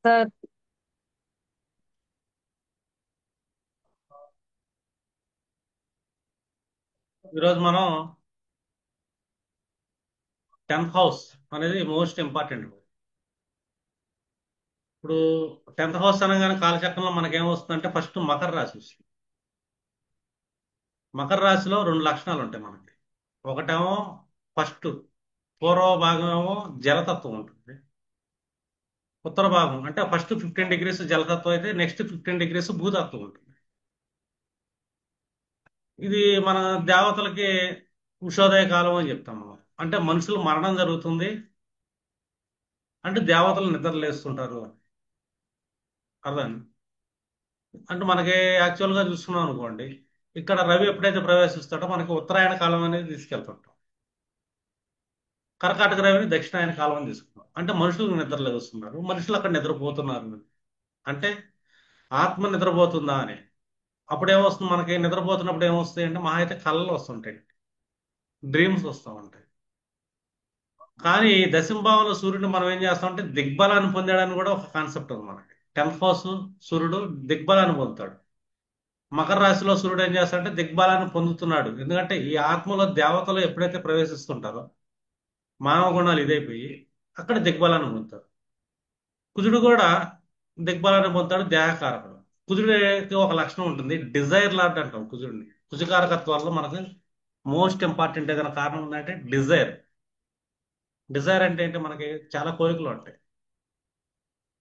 Sir. ఈరోజు మనం 10th house అనేది మోస్ట్ ఇంపార్టెంట్. ఇప్పుడు 10th హౌస్ అనగానే కాలచక్రంలో మనకేం వస్తుందంటే ఫస్ట్ మకర రాశి వస్తుంది. మకర రాశిలో రెండు లక్షణాలు ఉంటాయి మనకి. ఒకటేమో ఫస్ట్ పూర్వ భాగం ఏమో జలతత్వం ఉంటుంది. ఉత్తర భాగం అంటే ఫస్ట్ 15 డిగ్రీస్ జలతత్వం అయితే నెక్స్ట్ 15 డిగ్రీస్ భూతత్వం ఉంటుంది. ఇది మన దేవతలకి ఉషోదయ కాలం అని చెప్తాం మనం. అంటే మనుషులు మరణం జరుగుతుంది అంటే దేవతలు నిద్రలేస్తుంటారు అని అర్థం. అంటే మనకి యాక్చువల్ గా చూసుకున్నాం అనుకోండి, ఇక్కడ రవి ఎప్పుడైతే ప్రవేశిస్తాడో మనకి ఉత్తరాయణ కాలం అనేది తీసుకెళ్తుంటాం. కర్కాటక రవిని దక్షిణాయన కాలం అని తీసుకుంటాం. అంటే మనుషులు నిద్రలేస్తున్నారు, మనుషులు అక్కడ నిద్రపోతున్నారు. అంటే ఆత్మ నిద్రపోతుందా అని. అప్పుడు ఏమొస్తుంది మనకి, నిద్రపోతున్నప్పుడు ఏమొస్తాయి అంటే మహా అయితే కళలు వస్తుంటాయి, డ్రీమ్స్ వస్తూ ఉంటాయి. కానీ దశంభావంలో సూర్యుడిని మనం ఏం చేస్తామంటే దిగ్బలాన్ని పొందాడని కూడా ఒక కాన్సెప్ట్ ఉంది మనకి. 10th హౌస్ సూర్యుడు దిగ్బలాన్ని పొందుతాడు. మకర రాశిలో సూర్యుడు ఏం చేస్తాడంటే దిగ్బలాన్ని పొందుతున్నాడు. ఎందుకంటే ఈ ఆత్మలో దేవతలు ఎప్పుడైతే ప్రవేశిస్తుంటారో మానవ గుణాలు ఇదైపోయి అక్కడ దిగ్బలాన్ని పొందుతారు. కుజుడు కూడా దిగ్బలాన్ని పొందుతాడు, దేహకారకుడు. కుజుడికి ఒక లక్షణం ఉంటుంది, డిజైర్ లార్డ్ అంటాం కుజుడిని. కుజకారకత్వాల్లో మనకు మోస్ట్ ఇంపార్టెంట్ ఏదైనా కారణం ఉందంటే డిజైర్. డిజైర్ అంటే ఏంటి, మనకి చాలా కోరికలు ఉంటాయి.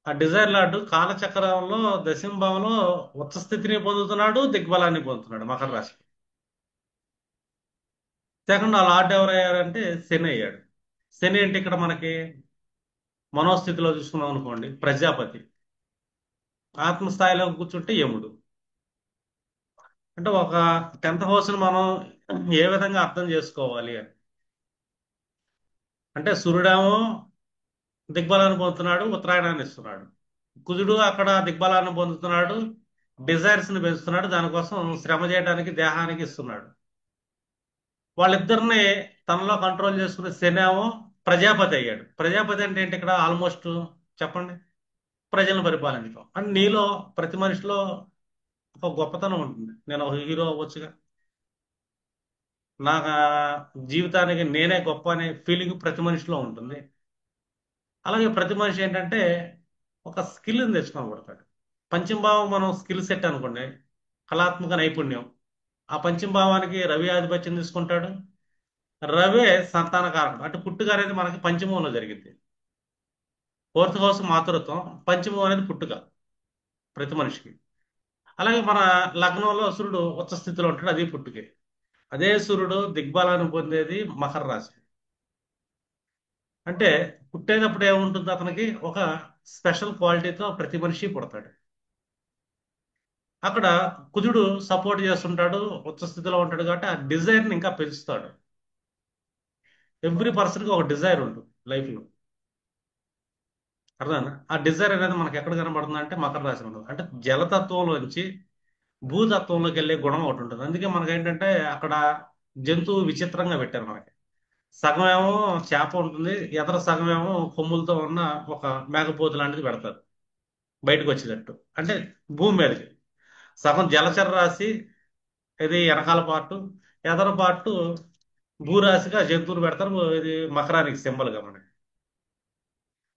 ఆ డిజైర్ లార్డ్ కాలచక్రంలో దశంభావంలో ఉచ్చ స్థితిని పొందుతున్నాడు, దిగ్బలాన్ని పొందుతున్నాడు మకర రాశి. సెకండ్ ఆ లార్డ్ ఎవరయ్యారంటే శని అయ్యాడు. శని అంటే ఇక్కడ మనకి మనోస్థితిలో చూసుకున్నాం అనుకోండి ప్రజాపతి. ఆత్మస్థాయిలో కూర్చుంటే యముడు. అంటే ఒక 10th హౌస్ ని మనం ఏ విధంగా అర్థం చేసుకోవాలి అని అంటే సూర్యుడేమో దిగ్బలాన్ని పొందుతున్నాడు, ఉత్తరాయణాన్ని ఇస్తున్నాడు. కుజుడు అక్కడ దిగ్బలాన్ని పొందుతున్నాడు, డిజైర్స్ ని పెంచుతున్నాడు, దానికోసం శ్రమ చేయడానికి దేహానికి ఇస్తున్నాడు. వాళ్ళిద్దరిని తనలో కంట్రోల్ చేసుకునే శని ఏమో ప్రజాపతి అయ్యాడు. ప్రజాపతి అంటే ఏంటి ఇక్కడ ఆల్మోస్ట్ చెప్పండి, ప్రజలను పరిపాలించడం. అండ్ నీలో ప్రతి మనిషిలో ఒక గొప్పతనం ఉంటుంది. నేను ఒక హీరో అవ్వచ్చుగా, నా జీవితానికి నేనే గొప్ప అనే ఫీలింగ్ ప్రతి మనిషిలో ఉంటుంది. అలాగే ప్రతి మనిషి ఏంటంటే ఒక స్కిల్ని తెచ్చుకోబడతాడు. పంచమభావం మనం స్కిల్ సెట్ అనుకోండి, కళాత్మక నైపుణ్యం. ఆ పంచమభావానికి రవి ఆధిపత్యం తీసుకుంటాడు. రవే సంతాన కారకుడు. అంటే పుట్టుక అనేది మనకి పంచమంలో జరిగింది. 4th హౌస్ మాతృత్వం, పంచమం అనేది పుట్టుక ప్రతి మనిషికి. అలాగే మన లగ్నంలో సూర్యుడు ఉచ్చ స్థితిలో ఉంటాడు, అది పుట్టుకే. అదే సూర్యుడు దిగ్బలాన్ని పొందేది మకర రాశి. అంటే పుట్టేటప్పుడు ఏముంటుంది అతనికి ఒక స్పెషల్ క్వాలిటీతో ప్రతి మనిషి పుడతాడు. అక్కడ కుజుడు సపోర్ట్ చేస్తుంటాడు, ఉచ్చ స్థితిలో ఉంటాడు కాబట్టి ఆ డిజైర్ ని ఇంకా పెంచుతాడు. ఎవ్రీ పర్సన్ కి ఒక డిజైర్ ఉంటుంది లైఫ్ లో. అర్థం. ఆ డిజైర్ అనేది మనకి ఎక్కడ కనబడుతుంది అంటే మకర రాశి ఉంటుంది. అంటే జలతత్వంలోంచి భూతత్వంలోకి వెళ్ళే గుణం ఒకటి ఉంటుంది. అందుకే మనకి ఏంటంటే అక్కడ జంతువు విచిత్రంగా పెట్టారు మనకి. సగం ఏమో చేప ఉంటుంది, ఎదర సగం ఏమో కొమ్ములతో ఉన్న ఒక మేకపోతు లాంటిది పెడతారు బయటకు వచ్చేటట్టు. అంటే భూమి మీదకి సగం జలచర రాశి, ఇది వెనకాల పార్టు, ఎదర పార్టు భూరాశిగా జంతువులు పెడతారు. ఇది మకరానికి సింబల్ గా మనకి.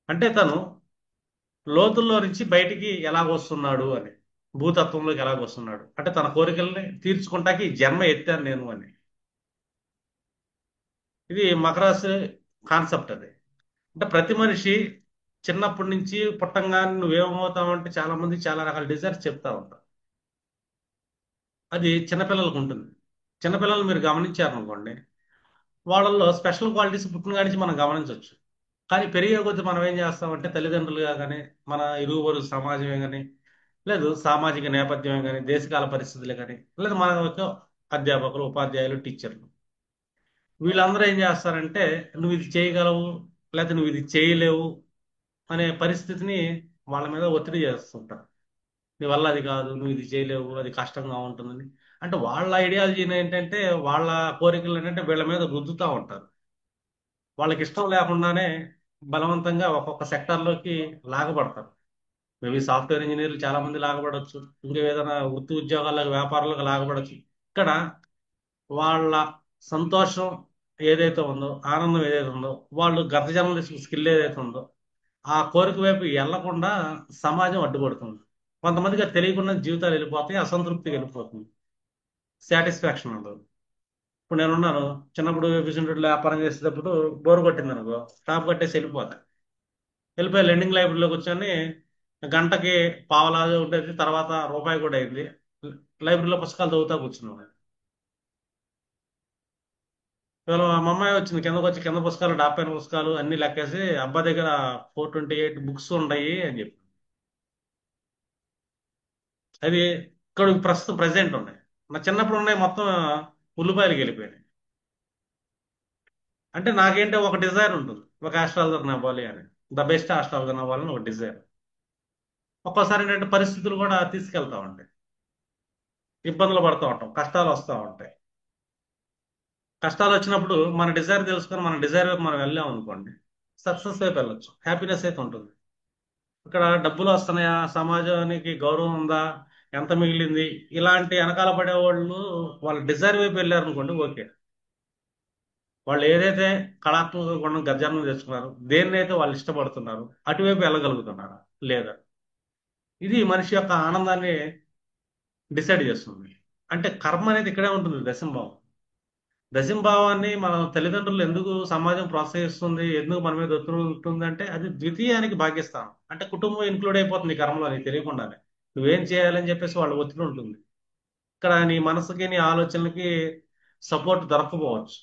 అంటే తను లోతుల్లో నుంచి బయటికి ఎలాగ వస్తున్నాడు అని, భూతత్వంలోకి ఎలాగ వస్తున్నాడు అంటే తన కోరికల్ని తీర్చుకుంటాకి ఈ జన్మ ఎత్తాను నేను అని. ఇది మకర రాశి కాన్సెప్ట్ అది. అంటే ప్రతి మనిషి చిన్నప్పటి నుంచి పుట్టంగానే నువ్వేమవుతావు అంటే చాలా మంది చాలా రకాల డిజైర్స్ చెప్తా ఉంటారు. అది చిన్నపిల్లలకు ఉంటుంది. చిన్నపిల్లలు మీరు గమనించారనుకోండి, వాళ్ళల్లో స్పెషల్ క్వాలిటీస్ పుట్టిన కాడి నుంచి మనం గమనించవచ్చు. కానీ పెరిగే కొద్దీ మనం ఏం చేస్తామంటే తల్లిదండ్రులుగా కానీ, మన ఇరుగు పొరుగు సమాజమే కానీ, లేదు సామాజిక నేపథ్యమే కానీ, దేశకాల పరిస్థితులే కానీ, లేదు మన యొక్క అధ్యాపకులు, ఉపాధ్యాయులు, టీచర్లు, వీళ్ళందరూ ఏం చేస్తారంటే నువ్వు ఇది చేయగలవు, లేకపోతే నువ్వు ఇది చేయలేవు అనే పరిస్థితిని వాళ్ళ మీద ఒత్తిడి చేస్తుంటారు. నీ వల్ల అది కాదు, నువ్వు ఇది చేయలేవు, అది కష్టంగా ఉంటుందని. అంటే వాళ్ళ ఐడియాలజీ ఏంటంటే, వాళ్ళ కోరికలు ఏంటంటే వీళ్ళ మీద రుద్దుతూ ఉంటారు. వాళ్ళకి ఇష్టం లేకుండానే బలవంతంగా ఒక్కొక్క సెక్టార్లోకి లాగబడతారు. మేబీ సాఫ్ట్వేర్ ఇంజనీర్లు చాలా మంది లాగబడవచ్చు, ఇంకా ఏదైనా వృత్తి ఉద్యోగాలకు వ్యాపారాలకు లాగబడవచ్చు. ఇక్కడ వాళ్ళ సంతోషం ఏదైతే ఉందో, ఆనందం ఏదైతే ఉందో, వాళ్ళు గత జన్మలో స్కిల్ ఏదైతే ఉందో ఆ కోరిక వైపు వెళ్లకుండా సమాజం అడ్డుపడుతుంది. కొంతమందికి అది తెలియకుండా జీవితాలు వెళ్ళిపోతాయి, అసంతృప్తికి వెళ్ళిపోతుంది, సాటిస్ఫాక్షన్ ఉండదు. ఇప్పుడు నేనున్నాను, చిన్నప్పుడు విజయనగరంలో వ్యాపారం చేసేటప్పుడు బోర్ కొట్టింది అనుకో, షాప్ కట్టేసి వెళ్ళిపోతా. వెళ్ళిపోయి లెండింగ్ లైబ్రరీలో కూర్చొని గంటకి పావలాగా ఉండేది, తర్వాత రూపాయి కూడా అయింది. లైబ్రరీలో పుస్తకాలు చదువుతా కూర్చున్నాను. ఇవాళ మా అమ్మాయి వచ్చింది కిందకు వచ్చి, కింద పుస్తకాలు 70 పుస్తకాలు అన్ని లెక్కేసి, అబ్బా దగ్గర 428 బుక్స్ ఉన్నాయి అని చెప్పి. అది ఇక్కడ ప్రస్తుతం ప్రజెంట్ ఉన్నాయి. నా చిన్నప్పుడు ఉన్నాయి మొత్తం ఉల్లిపాయలకి వెళ్ళిపోయినాయి. అంటే నాకేంటో ఒక డిజైర్ ఉంటుంది, ఒక ఆస్ట్రాలజర్ అవ్వాలి అని, ద బెస్ట్ ఆస్ట్రాలజర్ అవ్వాలని ఒక డిజైర్. ఒక్కోసారి ఏంటంటే పరిస్థితులు కూడా తీసుకెళ్తా ఉంటాయి, ఇబ్బందులు పడుతూ ఉంటాం, కష్టాలు వస్తూ ఉంటాయి. కష్టాలు వచ్చినప్పుడు మన డిజైర్ తెలుసుకొని మన డిజైర్ వైపు మనం వెళ్ళాం అనుకోండి, సక్సెస్ వైపు వెళ్ళొచ్చు, హ్యాపీనెస్ అయితే ఉంటుంది. ఇక్కడ డబ్బులు వస్తున్నాయా, సమాజానికి గౌరవం ఉందా, ఎంత మిగిలింది, ఇలాంటి వెనకాల పడే వాళ్ళు వాళ్ళ డిజైర్ వైపు వెళ్ళారు అనుకోండి, ఓకే. వాళ్ళు ఏదైతే కళాత్మక గుణం గర్జనం తెచ్చుకున్నారు, దేన్నైతే వాళ్ళు ఇష్టపడుతున్నారు, అటువైపు వెళ్ళగలుగుతున్నారు లేదా, ఇది మనిషి యొక్క ఆనందాన్ని డిసైడ్ చేస్తుంది. అంటే కర్మ అనేది ఇక్కడే ఉంటుంది, దశంభావం. దశంభావాన్ని మన తల్లిదండ్రులు ఎందుకు సమాజం ప్రోత్సహిస్తుంది, ఎందుకు మన మీద ఒత్తిడి ఉంటుంది అంటే, అది ద్వితీయానికి భాగ్యస్థానం. అంటే కుటుంబం ఇన్క్లూడ్ అయిపోతుంది ఈ కర్మలో నీకు తెలియకుండానే. నువ్వేం చేయాలని చెప్పేసి వాళ్ళ ఒత్తిడి ఉంటుంది. ఇక్కడ నీ మనసుకి నీ ఆలోచనలకి సపోర్ట్ దొరకపోవచ్చు.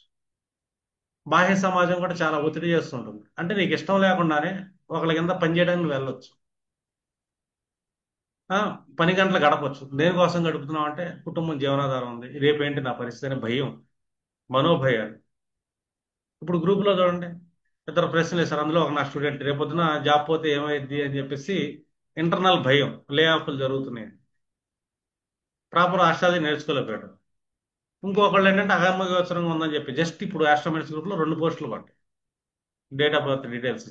బాహ్య సమాజం కూడా చాలా ఒత్తిడి చేస్తుంటుంది. అంటే నీకు ఇష్టం లేకుండానే ఒకళ్ళ కింద పని చేయడానికి నువ్వు వెళ్ళొచ్చు. ఆ, పని గంటలు గడపచ్చు. దేనికోసం గడుపుతున్నావు అంటే, కుటుంబం జీవనాధారం ఉంది, రేపేంటి నా పరిస్థితి అనే భయం, మనోభయాలు. ఇప్పుడు గ్రూపులో చూడండి, ఇద్దరు ప్రశ్నలు వేశారు, అందులో ఒక నా స్టూడెంట్ రేపొద్దున జాబ్ పోతే ఏమైంది అని చెప్పేసి ఇంటర్నల్ భయం, లే ఆఫ్లు జరుగుతున్నాయి, ప్రాపర్ ఆస్ట్రాలజీ నేర్చుకోలేకపోయాడు. ఇంకొకళ్ళు ఏంటంటే అగమ్యగోచరంగా ఉందని చెప్పి జస్ట్ ఇప్పుడు ఆస్ట్రోమెట్స్ గ్రూప్ లో 2 పోస్టులు పడ్డాయి, date of birth details.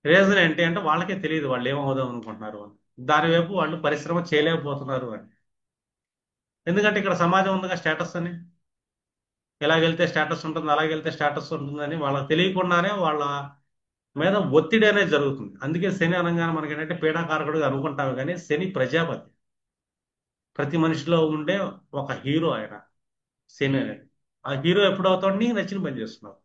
Reason ఏంటి అంటే వాళ్ళకే తెలియదు వాళ్ళు ఏమవుదాం అనుకుంటున్నారు అని, దాని వైపు వాళ్ళు పరిశ్రమ చేయలేకపోతున్నారు అని. ఎందుకంటే ఇక్కడ సమాజం ఉందిగా స్టేటస్ అని, ఎలాగెళ్తే స్టేటస్ ఉంటుంది, అలాగెళ్తే స్టేటస్ ఉంటుందని వాళ్ళకి తెలియకుండానే వాళ్ళ మీద ఒత్తిడి అనేది జరుగుతుంది. అందుకే శని అనగానే మనకి ఏంటంటే పీడాకారకుడు అనుకుంటాము, కానీ శని ప్రజాపతి. ప్రతి మనిషిలో ఉండే ఒక హీరో ఆయన, శని అనేది. ఆ హీరో ఎప్పుడు అవుతాడు, నీకు నచ్చిన పని చేస్తున్నావు.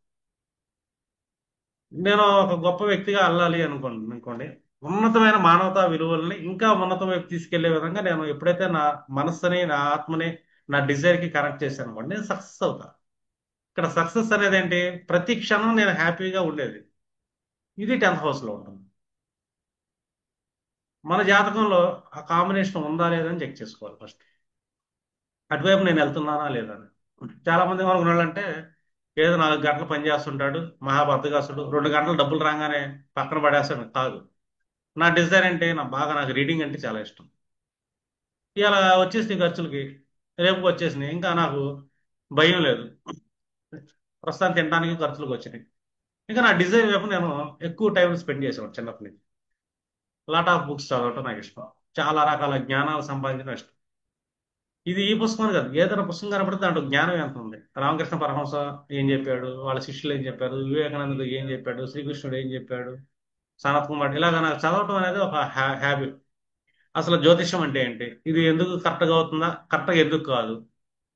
నేను ఒక గొప్ప వ్యక్తిగా అల్లాలి అనుకోండి, ఉన్నతమైన మానవతా విలువల్ని ఇంకా ఉన్నత వైపు తీసుకెళ్లే విధంగా నేను ఎప్పుడైతే నా మనస్సుని, నా ఆత్మని, నా డిజైర్ కి కనెక్ట్ చేశాను అనుకోండి, నేను సక్సెస్ అవుతా. ఇక్కడ సక్సెస్ అనేది ఏంటి, ప్రతి క్షణం నేను హ్యాపీగా ఉండేది. ఇది 10th హౌస్ లో ఉంటుంది. మన జాతకంలో ఆ కాంబినేషన్ ఉందా లేదా అని చెక్ చేసుకోవాలి ఫస్ట్. అటువైపు నేను వెళ్తున్నానా లేదా అని. చాలా మంది ఏమనుకున్నాడంటే, ఏదో 4 గంటలు పని చేస్తుంటాడు, మహాబద్ధకస్తుడు, 2 గంటలు డబ్బులు రాగానే పక్కన పడేస్తాడు. కాదు, నా డిజైర్ అంటే నాకు రీడింగ్ అంటే చాలా ఇష్టం. ఇలా వచ్చేసి ఖర్చులకి, రేపు వచ్చేసినాయి, ఇంకా నాకు భయం లేదు, ప్రస్తుతానికి తినడానికి ఖర్చులకు వచ్చినాయి. ఇంకా నా డిజైర్ వైపు నేను ఎక్కువ టైం స్పెండ్ చేసేవాడు చిన్నప్పటి నుంచి. లాట్ ఆఫ్ బుక్స్ చదవటం నాకు ఇష్టం, చాలా రకాల జ్ఞానాలు సంపాదించడం ఇష్టం. ఇది ఈ పుస్తకం అని కాదు, ఏదైనా పుస్తకం కనపడితే దాంట్లో జ్ఞానం ఎంత ఉంది. రామకృష్ణ పరమహంస ఏం చెప్పాడు, వాళ్ళ శిష్యులు ఏం చెప్పారు, వివేకానందుడు ఏం చెప్పాడు, శ్రీకృష్ణుడు ఏం చెప్పాడు, సనత్ కుమార్, ఇలాగ నాకు చదవటం అనేది ఒక హ్యాబిట్. అసలు జ్యోతిష్యం అంటే ఏంటి, ఇది ఎందుకు కరెక్ట్గా అవుతుందా, కరెక్ట్గా ఎందుకు కాదు,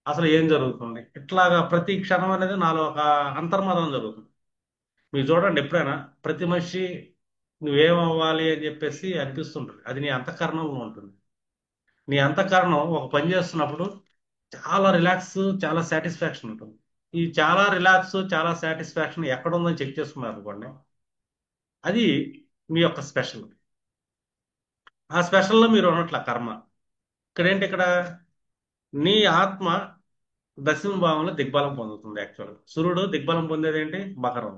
అసలు ఏం జరుగుతుంది, ఇట్లాగా ప్రతి క్షణం అనేది నాలో ఒక అంతర్మదనం జరుగుతుంది. మీరు చూడండి ఎప్పుడైనా, ప్రతి మనిషి నువ్వేమవ్వాలి అని చెప్పేసి అనిపిస్తుంటుంది, అది నీ అంతఃకరణంలో ఉంటుంది. నీ అంతఃకరణం ఒక పని చేస్తున్నప్పుడు చాలా రిలాక్స్, చాలా సాటిస్ఫాక్షన్ ఉంటుంది. ఈ చాలా రిలాక్స్, చాలా సాటిస్ఫాక్షన్ ఎక్కడ ఉందని చెక్ చేసుకున్నారు అనుకోండి, అది మీ యొక్క స్పెషల్. ఆ స్పెషల్లో మీరు ఉన్నట్ల కర్మ. ఇక్కడ నీ ఆత్మ దశమ భావంలో దిగ్బలం పొందుతుంది. యాక్చువల్గా సూర్యుడు దిగ్బలం పొందేది ఏంటి, మకరం.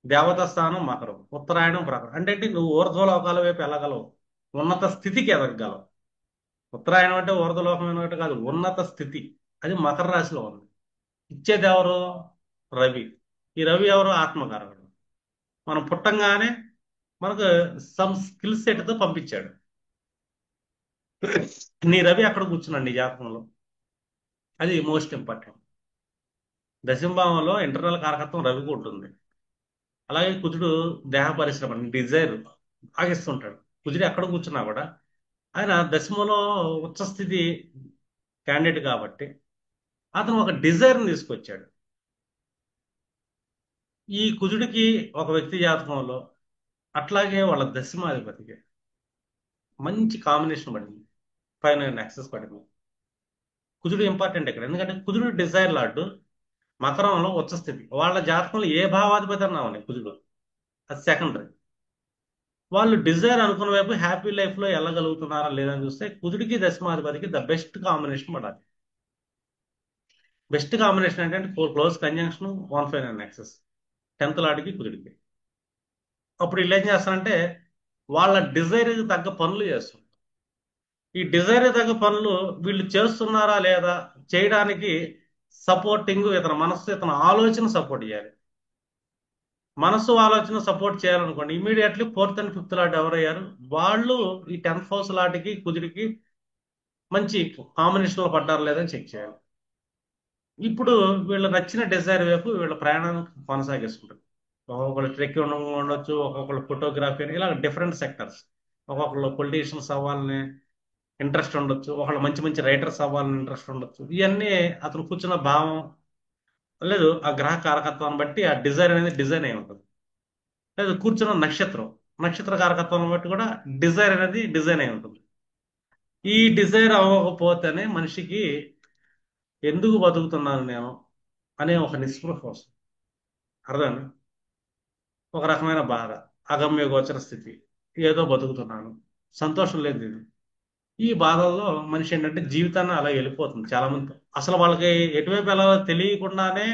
దేవతా స్థానం మకరం, ఉత్తరాయణం ప్రకరం. అంటే ఏంటి, నువ్వు ఊర్ధ్వలోకాల వైపు వెళ్ళగలవు, ఉన్నత స్థితికి ఎదగలవు. ఉత్తరాయణం అంటే ఊర్ధ్వలోకం కాదు, ఉన్నత స్థితి. అది మకర రాశిలో ఉంది. ఇచ్చేది ఎవరు, రవి. ఈ రవి ఎవరు, ఆత్మకారకుడు. మనం పుట్టంగానే మనకు సమ్ స్కిల్ సెట్ తో పంపించాడు. నీ రవి అక్కడ కూర్చున్నాడు నీ జాతకంలో. అది మోస్ట్ ఇంపార్టెంట్. దశమభావంలో ఇంటర్నల్ కారకత్వం రవికి ఉంటుంది. అలాగే కుజుడు దేహ పరిశ్రమ డిజైర్ ఆగిస్తుంటాడు. కుజుడు ఎక్కడ కూర్చున్నా కూడా ఆయన దశమలో ఉచ్చస్థితి క్యాండిడేట్ కాబట్టి అతను ఒక డిజైర్ని తీసుకొచ్చాడు. ఈ కుజుడికి ఒక వ్యక్తి జాతకంలో అట్లాగే వాళ్ళ దశమాధిపతికి మంచి కాంబినేషన్ పడింది. పైన యాక్సెస్ పడింది. కుజుడు ఇంపార్టెంట్ ఇక్కడ, ఎందుకంటే కుజుడు డిజైర్ లార్డు. మకరంలో ఉచ్చస్థితి. వాళ్ళ జాతకంలో ఏ భావాధిపతి అన్నా ఉన్నాయి కుజుడు, అది సెకండరీ. వాళ్ళు డిజైర్ అనుకున్న వైపు హ్యాపీ లైఫ్ లో వెళ్ళగలుగుతున్నారా లేదని చూస్తే కుజుడికి దశమాధిపతికి ద బెస్ట్ కాంబినేషన్ పడాలి. బెస్ట్ కాంబినేషన్ ఏంటంటే క్లోజ్ కంజంక్షన్ 159 యాక్సెస్ 10th లార్డ్కి కుజుడికి. అప్పుడు వీళ్ళు ఏం చేస్తారంటే వాళ్ళ డిజైర్ తగ్గ పనులు చేస్తారు. ఈ డిజైర్ తగ్గ పనులు వీళ్ళు చేస్తున్నారా లేదా చేయడానికి సపోర్టింగ్ ఇతని మనస్సు, ఇతని ఆలోచన సపోర్ట్ చేయాలి. మనస్సు ఆలోచన సపోర్ట్ చేయాలనుకోండి, immediately 4th and 5th lot ఎవరయ్యారు వాళ్ళు ఈ 10th హౌస్ లాట్కి కుదిరికి మంచి కాంబినేషన్ లో పడ్డారు లేదని చెక్ చేయాలి. ఇప్పుడు వీళ్ళ నచ్చిన డిజైర్ వైపు వీళ్ళ ప్రయాణాన్ని కొనసాగిస్తుంటారు. ఒక్కొక్కరు ట్రెక్కింగ్ ఉండొచ్చు, ఒక్కొక్కరు ఫోటోగ్రఫీ అని, ఇలా డిఫరెంట్ సెక్టర్స్. ఒక్కొక్కరు పొలిటీషియన్స్ అవ్వాలని ఇంట్రెస్ట్ ఉండొచ్చు, ఒకళ్ళు మంచి మంచి రైటర్స్ అవ్వాలని ఇంట్రెస్ట్ ఉండొచ్చు. ఇవన్నీ అతను కూర్చున్న భావం లేదు, ఆ గ్రహ కారకత్వాన్ని బట్టి ఆ డిజైర్ అనేది డిజైన్ అయి ఉంటుంది. లేదు కూర్చున్న నక్షత్రం, నక్షత్ర కారకత్వాన్ని బట్టి కూడా డిజైర్ అనేది డిజైన్ అయి ఉంటుంది. ఈ డిజైర్ అవ్వకపోతేనే మనిషికి ఎందుకు బతుకుతున్నాను నేను అనే ఒక నిస్పృహ వస్తుంది. అర్థం, ఒక రకమైన బాధ, అగమ్య గోచర స్థితి, ఏదో బతుకుతున్నాను, సంతోషం లేదు ఇది. ఈ బాధల్లో మనిషి ఏంటంటే జీవితాన్ని అలా వెళ్ళిపోతుంది. చాలా మంది అసలు వాళ్ళకి ఎటువైపు వెళ్ళాలో తెలియకుండానే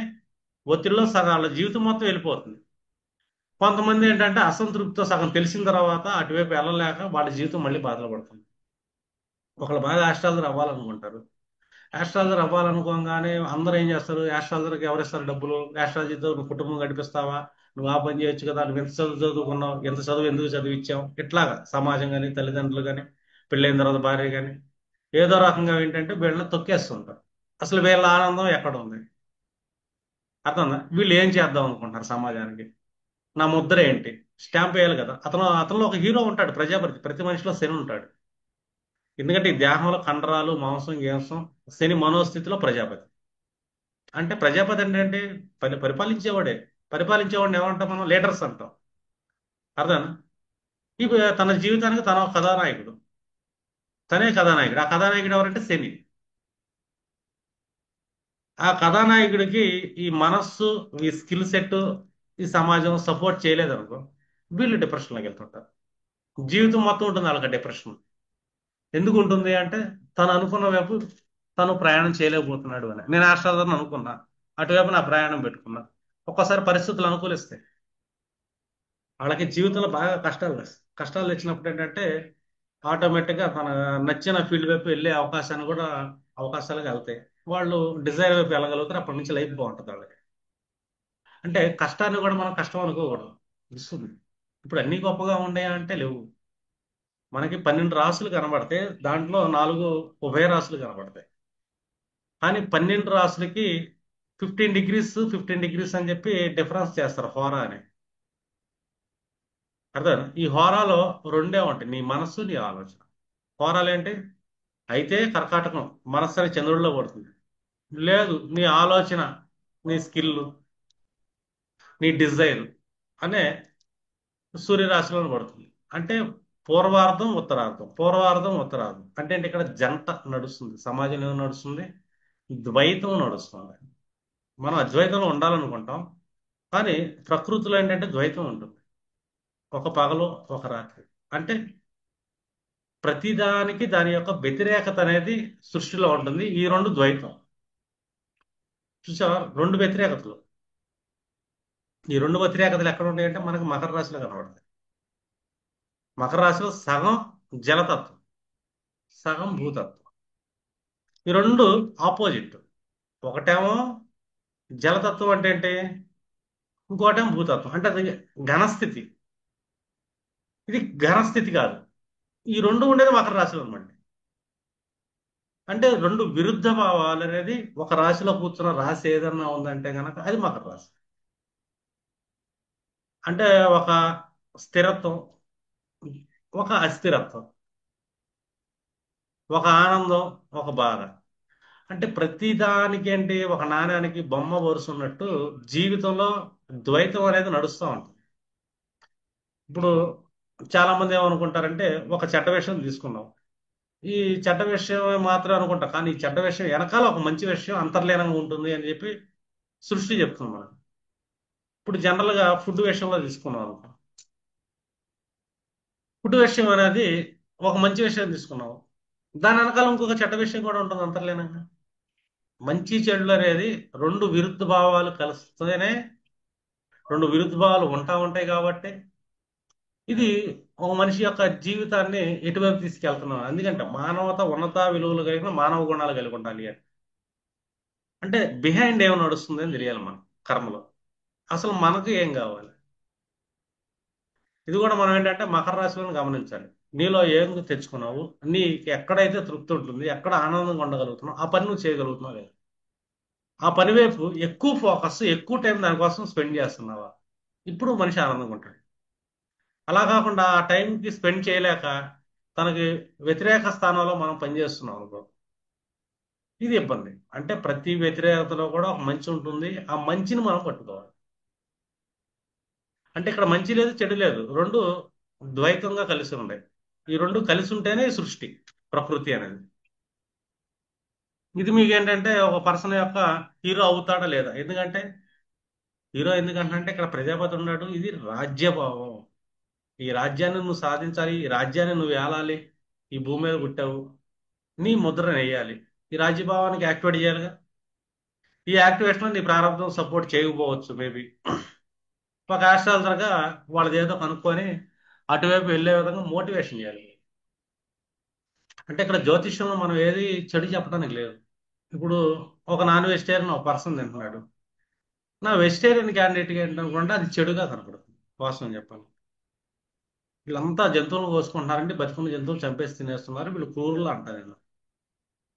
ఒత్తిడిలో సగం వాళ్ళ జీవితం మొత్తం వెళ్ళిపోతుంది. కొంతమంది ఏంటంటే అసంతృప్తితో సగం తెలిసిన తర్వాత అటువైపు వెళ్ళలేక వాళ్ళ జీవితం మళ్ళీ బాధలు పడుతుంది. ఒకళ్ళు బాగా ఆస్ట్రాలజర్ అవ్వాలనుకుంటారు. ఆస్ట్రాలజర్ అవ్వాలనుకోగానే అందరూ ఏం చేస్తారు, ఆస్ట్రాలజర్కి ఎవరిస్తారు డబ్బులు, ఆస్ట్రాలజీతో నువ్వు కుటుంబం గడిపిస్తావా, నువ్వు ఆ పని చేయొచ్చు కదా, నువ్వు ఎంత చదువు చదువుకున్నావు, ఎంత చదువు ఎందుకు చదివించావు, ఇట్లాగా సమాజం కానీ తల్లిదండ్రులు కానీ పెళ్ళైన తర్వాత భార్య కానీ ఏదో రకంగా ఏంటంటే వీళ్ళని తొక్కేస్తుంటారు. అసలు వీళ్ళ ఆనందం ఎక్కడ ఉంది, అర్థందా? వీళ్ళు ఏం చేద్దాం అనుకుంటున్నారు సమాజానికి, నా ముద్ర ఏంటి, స్టాంప్ వేయాలి కదా. అతనిలో ఒక హీరో ఉంటాడు, ప్రజాపతి. ప్రతి మనిషిలో శని ఉంటాడు. ఎందుకంటే ఈ దేహంలో కండరాలు మాంసం గేంసం, శని మనోస్థితిలో ప్రజాపతి. అంటే ప్రజాపతి అంటే పరిపాలించేవాడే. పరిపాలించేవాడిని ఏమంటాం మనం, లీడర్స్ అంటాం. అర్థం. ఇప్పుడు తన జీవితానికి తన ఒక కథానాయకుడు, తనే కథానాయకుడు. ఆ కథానాయకుడు ఎవరంటే శని. ఆ కథానాయకుడికి ఈ మనస్సు, ఈ స్కిల్ సెట్, ఈ సమాజం సపోర్ట్ చేయలేదనుకో వీళ్ళు డిప్రెషన్లోకి వెళ్తుంటారు. జీవితం మొత్తం ఉంటుంది వాళ్ళకి డిప్రెషన్. ఎందుకు ఉంటుంది అంటే తను అనుకున్న వైపు తను ప్రయాణం చేయలేకపోతున్నాడు అని. నేను ఆస్ట్రాలజర్ని అనుకున్నా, అటువైపు నా ప్రయాణం పెట్టుకున్నా. ఒక్కోసారి పరిస్థితులు అనుకూలిస్తాయి, వాళ్ళకి జీవితంలో బాగా కష్టాలు తెచ్చినప్పుడు ఏంటంటే ఆటోమేటిక్గా తన నచ్చిన ఫీల్డ్ వైపు వెళ్ళే అవకాశాన్ని కూడా అవకాశాలుగా వెళ్తాయి. వాళ్ళు డిజైర్ వైపు వెళ్ళగలుగుతారు. అప్పటి నుంచి లైఫ్ బాగుంటుంది వాళ్ళకి. అంటే కష్టాన్ని కూడా మనం కష్టం అనుకోకూడదు, ఇస్తుంది. ఇప్పుడు అన్ని గొప్పగా ఉన్నాయా అంటే లేవు. మనకి 12 రాసులు కనబడితే దాంట్లో 4 ఉభయ రాసులు కనబడతాయి. కానీ 12 రాసులకి 15 డిగ్రీస్ 15 డిగ్రీస్ అని చెప్పి డిఫరెన్స్ చేస్తారు, హోరా అని. అర్థం. ఈ హోరాలో రెండే ఉంటాయి, నీ మనస్సు, నీ ఆలోచన. హోరాలు ఏంటి, అయితే కర్కాటకం మనస్సు అని చంద్రుడిలో పడుతుంది. లేదు, నీ ఆలోచన, నీ స్కిల్, నీ డిజైర్ అనే సూర్యరాశిలో పడుతుంది. అంటే పూర్వార్ధం ఉత్తరార్ధం, పూర్వార్ధం ఉత్తరార్ధం అంటే ఏంటి, ఇక్కడ జంట నడుస్తుంది, సమాజంలో ఏం నడుస్తుంది, ద్వైతం నడుస్తుంది. మనం అద్వైతంలో ఉండాలనుకుంటాం, కానీ ప్రకృతిలో ఏంటంటే ద్వైతం ఉంటుంది. ఒక పగలు ఒక రాత్రి. అంటే ప్రతిదానికి దాని యొక్క వ్యతిరేకత అనేది సృష్టిలో ఉంటుంది. ఈ రెండు ద్వైతం చూసావా, రెండు వ్యతిరేకతలు. ఈ రెండు వ్యతిరేకతలు ఎక్కడ ఉంటాయంటే మనకు మకర రాశిలో కనబడతాయి. మకర రాశిలో సగం జలతత్వం, సగం భూతత్వం. ఈ రెండు ఆపోజిట్. ఒకటేమో జలతత్వం అంటే ఏంటి, ఇంకోటేమో భూతత్వం అంటే అది ఘనస్థితి. ఇది ఘనస్థితి కాదు. ఈ రెండు ఉండేది మకర రాశిలో అనమాట. అంటే రెండు విరుద్ధ భావాలు అనేది ఒక రాశిలో కూర్చున్న రాశి ఏదన్నా ఉందంటే గనక అది మకర రాశి. అంటే ఒక స్థిరత్వం, ఒక అస్థిరత్వం, ఒక ఆనందం, ఒక బాధ. అంటే ప్రతి దానికి ఏంటి ఒక నాణ్యానికి బొమ్మ వరుసున్నట్టు జీవితంలో ద్వైతం అనేది నడుస్తూ ఉంటుంది. ఇప్పుడు చాలా మంది ఏమనుకుంటారంటే ఒక చెడ్డ విషయం తీసుకున్నాం. ఈ చెడ్డ విషయం మాత్రం అనుకుంటా, కానీ ఈ చెడ్డ విషయం వెనకాల ఒక మంచి విషయం అంతర్లీనంగా ఉంటుంది అని చెప్పి సృష్టి చెప్తుంది మనకు. ఇప్పుడు జనరల్ గా ఫుడ్ విషయంలో తీసుకున్నాం అనుకో. ఫుడ్ విషయం అనేది ఒక మంచి విషయం తీసుకున్నాం. దాని వెనకాల ఇంకొక చెడ్డ విషయం కూడా ఉంటుంది అంతర్లీనంగా. మంచి చెడులు అనేది రెండు విరుద్ధ భావాలు కలిస్తేనే, రెండు విరుద్ధ భావాలు ఉంటాయి కాబట్టి ఇది ఒక మనిషి యొక్క జీవితాన్ని ఎటువైపు తీసుకెళ్తున్నాం. ఎందుకంటే మానవత ఉన్నత విలువలు కలిగిన మానవ గుణాలు కలిగి ఉండాలి అని. అంటే బిహైండ్ ఏమి నడుస్తుంది అని తెలియాలి మనం కర్మలో. అసలు మనకు ఏం కావాలి? ఇది కూడా మనం ఏంటంటే మకర రాశిలో గమనించాలి. నీలో ఏం తెచ్చుకున్నావు, నీకు ఎక్కడైతే తృప్తి ఉంటుంది, ఎక్కడ ఆనందంగా ఉండగలుగుతున్నావు, ఆ పని నువ్వు చేయగలుగుతున్నావు లేదు. ఆ పని వైపు ఎక్కువ ఫోకస్, ఎక్కువ టైం దానికోసం స్పెండ్ చేస్తున్నావా, ఇప్పుడు మనిషి ఆనందంగా ఉంటాడు. అలా కాకుండా ఆ టైంకి స్పెండ్ చేయలేక తనకి వ్యతిరేక స్థానంలో మనం పనిచేస్తున్నాం అనుకో, ఇది ఇబ్బంది. అంటే ప్రతి వ్యతిరేకతలో కూడా ఒక మంచి ఉంటుంది, ఆ మంచిని మనం పట్టుకోవాలి. అంటే ఇక్కడ మంచి లేదు చెడు లేదు, రెండు ద్వైతంగా కలిసి ఉన్నాయి. ఈ రెండు కలిసి ఉంటేనే సృష్టి, ప్రకృతి అనేది. ఇది మీకు ఏంటంటే ఒక పర్సన్ యొక్క హీరో అవుతాడా లేదా. ఎందుకంటే హీరో ఎందుకంటే ఇక్కడ ప్రజాపతి ఉన్నాడు, ఇది రాజ్యభావం. ఈ రాజ్యాన్ని నువ్వు సాధించాలి, ఈ రాజ్యాన్ని నువ్వు ఏలాలి, ఈ భూమి మీద పుట్టావు, నీ ముద్ర వేయాలి, ఈ రాజ్యభావానికి యాక్టివేట్ చేయాలిగా. ఈ యాక్టివేషన్ నీ ప్రారంభం సపోర్ట్ చేయకపోవచ్చు మేబీ. ఒక ఆస్ట్రాలజర్గా వాళ్ళది ఏదో కనుక్కొని అటువైపు వెళ్ళే విధంగా మోటివేషన్ చేయాలి. అంటే ఇక్కడ జ్యోతిష్యంలో మనం ఏది చెడు చెప్పడానికి లేదు. ఇప్పుడు ఒక నాన్ వెజిటేరియన్ ఒక పర్సన్ తింటున్నాడు, నా వెజిటేరియన్ క్యాండిడేట్ ఏంటనుకుంటే అది చెడుగా కనపడుతుంది. వాస్తవం చెప్పాలి, వీళ్ళంతా జంతువులను కోసుకుంటున్నారంటే బతుకున్న జంతువులు చంపేసి తినేస్తున్నారు, వీళ్ళు క్రూరులు అంటారు నేను.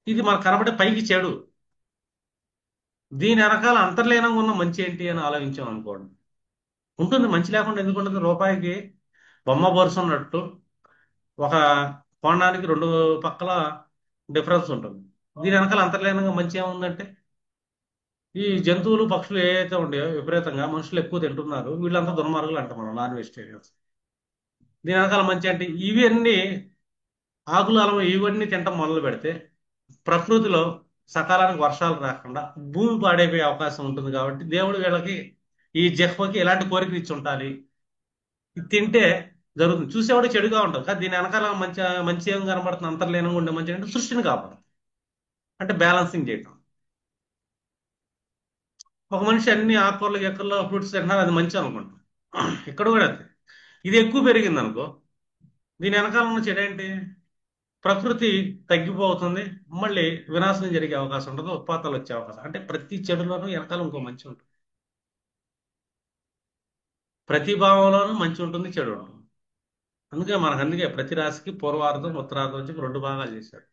ఇది మనకు కనబడే పైకి చెడు, దీని వెనకాల అంతర్లీనంగా ఉన్న మంచి ఏంటి అని ఆలోచించాం అనుకోండి, ఉంటుంది. మంచి లేకుండా ఎందుకు ఉంటుంది? రూపాయికి బొమ్మ బొరుసున్నట్టు ఒక కోణానికి రెండు పక్కల డిఫరెన్స్ ఉంటుంది. దీని వెనకాల అంతర్లీనంగా మంచి ఏముందంటే ఈ జంతువులు పక్షులు ఏవైతే ఉండేవో విపరీతంగా మనుషులు ఎక్కువ తింటున్నారు, వీళ్ళంతా దుర్మార్గులు అంటాం మనం, నాన్ వెజిటేరియన్స్. దీని వెనకాల మంచి అంటే ఇవి అన్ని ఆకులు అలము ఇవన్నీ తింటాం మొదలు పెడితే ప్రకృతిలో సకాలానికి వర్షాలు రాకుండా భూమి పాడైపోయే అవకాశం ఉంటుంది. కాబట్టి దేవుడు వీళ్ళకి ఈ జిహ్వకి ఎలాంటి కోరికలు ఇచ్చి ఉండాలి, ఇది తింటే జరుగుతుంది. చూసేవాడు చెడుగా ఉంటుంది, కానీ దీని వెనకాల మంచి మంచి ఏం కనబడుతుంది, అంతర్లీనంగా ఉండే మంచి అంటే సృష్టిని కాపాడు, అంటే బ్యాలెన్సింగ్ చేయటం. ఒక మనిషి అన్ని ఆకుకూరలు ఎక్కర్లో ఫ్రూట్స్ తింటున్నారు, అది మంచి అనుకుంటాం. ఇక్కడ కూడా అంతే. ఇది ఎక్కువ పెరిగింది అనుకో, దీని వెనకాల ఉన్న చెడు ఏంటి? ప్రకృతి తగ్గిపోతుంది, మళ్ళీ వినాశనం జరిగే అవకాశం ఉంటుంది, ఉత్పాతాలు వచ్చే అవకాశం. అంటే ప్రతి చెడులోనూ వెనకాల ఇంకో మంచి ఉంటుంది, ప్రతి భావంలోనూ మంచి ఉంటుంది, చెడు ఉంటుంది. అందుకే ప్రతి రాశికి పూర్వార్ధం ఉత్తరార్ధం వచ్చి రెండు భాగాలు చేశాడు.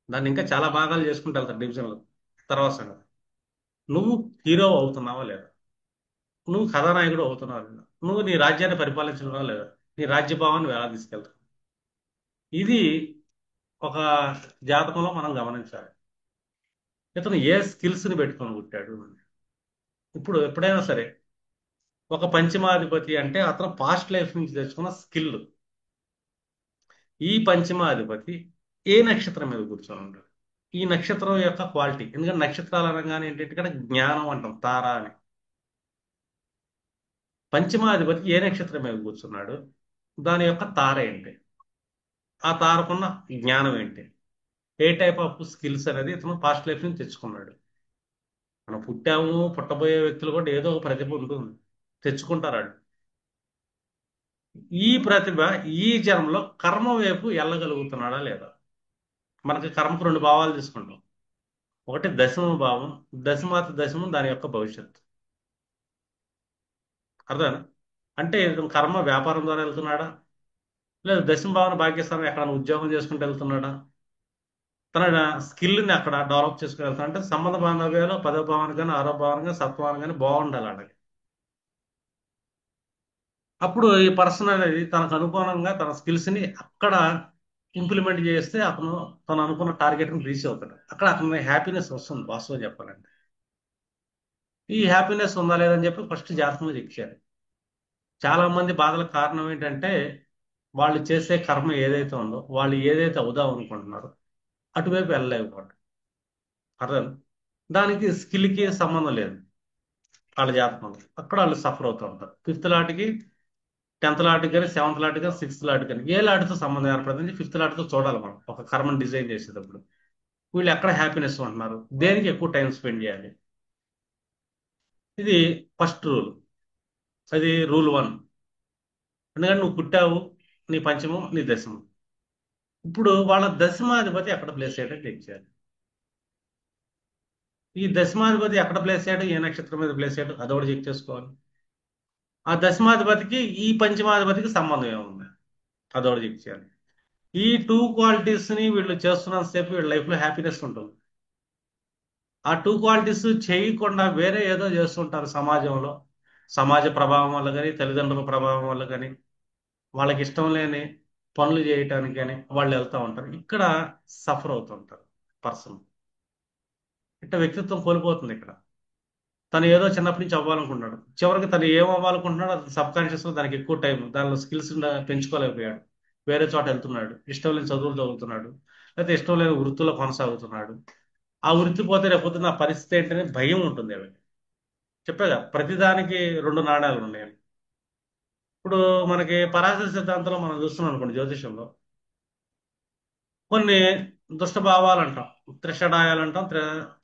దాన్ని ఇంకా చాలా భాగాలు చేసుకుంటూ వెళ్తారు డివిజన్లు. తర్వాత సంగతి, నువ్వు హీరో అవుతున్నావా లేదా, నువ్వు కథానాయకుడు అవుతున్నావా లేదా, నువ్వు నీ రాజ్యాన్ని పరిపాలించడమా లేదా, నీ రాజ్యభావాన్ని ఎలా తీసుకెళ్తావు, ఇది ఒక జాతకంలో మనం గమనించాలి. ఇతను ఏ స్కిల్స్ ని పెట్టుకొని పుట్టాడు. ఇప్పుడు ఎప్పుడైనా సరే ఒక పంచమాధిపతి అంటే అతను పాస్ట్ లైఫ్ నుంచి తెచ్చుకున్న స్కిల్. ఈ పంచమాధిపతి ఏ నక్షత్రం మీద కూర్చొని ఉంటాడు, ఈ నక్షత్రం యొక్క క్వాలిటీ. ఎందుకంటే నక్షత్రాలు అనగానే ఏంటంటే ఇక్కడ జ్ఞానం అంటాం, తార అని. పంచమాధిపతి ఏ నక్షత్రం మీద కూర్చున్నాడు, దాని యొక్క తార ఏంటి, ఆ తారకున్న జ్ఞానం ఏంటి, ఏ టైప్ ఆఫ్ స్కిల్స్ అనేది ఇతను పాస్ట్ లైఫ్ నుంచి తెచ్చుకున్నాడు. మనం పుట్టాము, పుట్టబోయే వ్యక్తులు కూడా ఏదో ఒక ప్రతిభ ఉంటుంది, తెచ్చుకుంటారు వాళ్ళు. ఈ ప్రతిభ ఈ జన్మలో కర్మ వైపు వెళ్ళగలుగుతున్నాడా లేదా. మనకి కర్మకు రెండు భావాలు తీసుకుంటాం. ఒకటి దశమ భావం, దశమాత దశమం దాని యొక్క భవిష్యత్తు. అర్థమైనా? అంటే ఇతను కర్మ వ్యాపారం ద్వారా వెళ్తున్నాడా, లేదు దశమ భావన భాగ్యస్థానం ఎక్కడ ఉద్యోగం చేసుకుంటూ వెళ్తున్నాడా, తన స్కిల్ని అక్కడ డెవలప్ చేసుకుని వెళ్తాడు. అంటే సంబంధ బాంధవ్యాలు పదో భావన కానీ ఆరో భావన కానీ సత్వభావన కానీ బాగుండాలి అక్కడ. అప్పుడు ఈ పర్సన్ అనేది తనకు అనుగుణంగా తన స్కిల్స్ ని అక్కడ ఇంప్లిమెంట్ చేస్తే అతను తను అనుకున్న టార్గెట్ ని రీచ్ అవుతాడు. అక్కడ అతని హ్యాపీనెస్ వస్తుంది వాస్తవం చెప్పాలంటే. ఈ హ్యాపీనెస్ ఉందా లేదని చెప్పి ఫస్ట్ జాతకంలో చెక్ చేయాలి. చాలా మంది బాధలకు కారణం ఏంటంటే వాళ్ళు చేసే కర్మ ఏదైతే ఉందో, వాళ్ళు ఏదైతే అవుదాం అనుకుంటున్నారో అటువైపు వెళ్ళలేకపోవడం. అర్థం, దానికి స్కిల్ కి సంబంధం లేదు వాళ్ళ జాతకంలో. అక్కడ వాళ్ళు సఫర్ అవుతూ ఉంటారు. ఫిఫ్త్ లాట్కి, టెన్త్ లాట్ కానీ, సెవెంత్ లాట్ కానీ, సిక్స్త్ లాట్ కానీ ఏ లాట్తో సంబంధం ఏర్పడుతుంది ఫిఫ్త్ లాట్తో చూడాలి మనం ఒక కర్మను డిజైన్ చేసేటప్పుడు. వీళ్ళు ఎక్కడ హ్యాపీనెస్ ఉంటున్నారు, దేనికి ఎక్కువ టైం స్పెండ్ చేయాలి. ఇది ఫస్ట్ రూల్. అది రూల్ 1. ఎందుకంటే నువ్వు పుట్టావు, నీ పంచమం నీ దశమం. ఇప్పుడు వాళ్ళ దశమాధిపతి ఎక్కడ ప్లేస్ చేయడం చెక్ చేయాలి. ఈ దశమాధిపతి ఎక్కడ ప్లేస్ చేయడం, ఏ నక్షత్రం మీద ప్లేస్ చేయడం అదొకటి చెక్ చేసుకోవాలి. ఆ దశమాధిపతికి ఈ పంచమాధిపతికి సంబంధం ఏముంది అదొకటి చెక్ చేయాలి. ఈ టూ క్వాలిటీస్ ని వీళ్ళు చేస్తున్నంత సేపు వీళ్ళ లైఫ్ లో హ్యాపీనెస్ ఉంటుంది. ఆ టూ క్వాలిటీస్ చేయకుండా వేరే ఏదో చేస్తుంటారు సమాజంలో. సమాజ ప్రభావం వల్ల కానీ, తల్లిదండ్రుల ప్రభావం వల్ల కానీ, వాళ్ళకి ఇష్టం లేని పనులు చేయటానికి కానీ వాళ్ళు వెళ్తూ ఉంటారు. ఇక్కడ సఫర్ అవుతుంటారు పర్సన్. ఇట్లా వ్యక్తిత్వం కోల్పోతుంది ఇక్కడ. తను ఏదో చిన్నప్పటి నుంచి అవ్వాలనుకుంటున్నాడు, చివరికి తను ఏం అవ్వాలనుకుంటున్నాడో అది సబ్ కాన్షియస్ లో దానికి ఎక్కువ టైం దానిలో స్కిల్స్ పెంచుకోలేకపోయాడు. వేరే చోట వెళ్తున్నాడు, ఇష్టం లేని చదువులు చదువుతున్నాడు, లేకపోతే ఇష్టం లేని వృత్తిలో కొనసాగుతున్నాడు. ఆ వృత్తి పోతే రేపొద్దు నా పరిస్థితి ఏంటనే భయం ఉంటుంది ఆవిడ. చెప్పాగా ప్రతిదానికి రెండు నాణాలు ఉన్నాయని. ఇప్పుడు మనకి పరాశర సిద్ధాంతంలో మనం చూస్తున్నాం అనుకోండి, జ్యోతిషంలో కొన్ని దుష్ట భావాలు అంటాం, త్రిషడాయాలు అంటాం,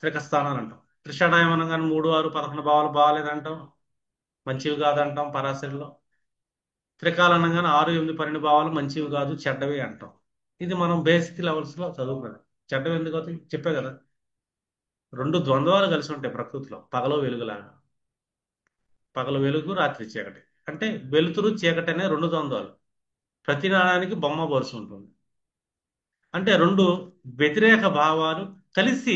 త్రికస్థానాలు అంటాం. త్రిషడాయం అనగానే 3, 6, 11 భావాలు బాగాలేదంటాం, మంచివి కాదంటాం పరాశరిలో. త్రికాలు అనగానే 6, 8, 12 భావాలు మంచివి కాదు చెడ్డవి అంటాం. ఇది మనం బేసిక్ లెవెల్స్ లో చదువుకున్నాం. చెడ్డవి ఎందుకు అవుతాయి చెప్పే కదా. రెండు ద్వంద్వాలు కలిసి ఉంటాయి ప్రకృతిలో, పగలు వెలుగులాగా. పగలు వెలుగు, రాత్రి చీకటి. అంటే వెలుతురు చీకటి అనే రెండు ద్వంద్వాలు. ప్రతి నాణానికి బొమ్మ బరుసు ఉంటుంది. అంటే రెండు వ్యతిరేక భావాలు కలిసి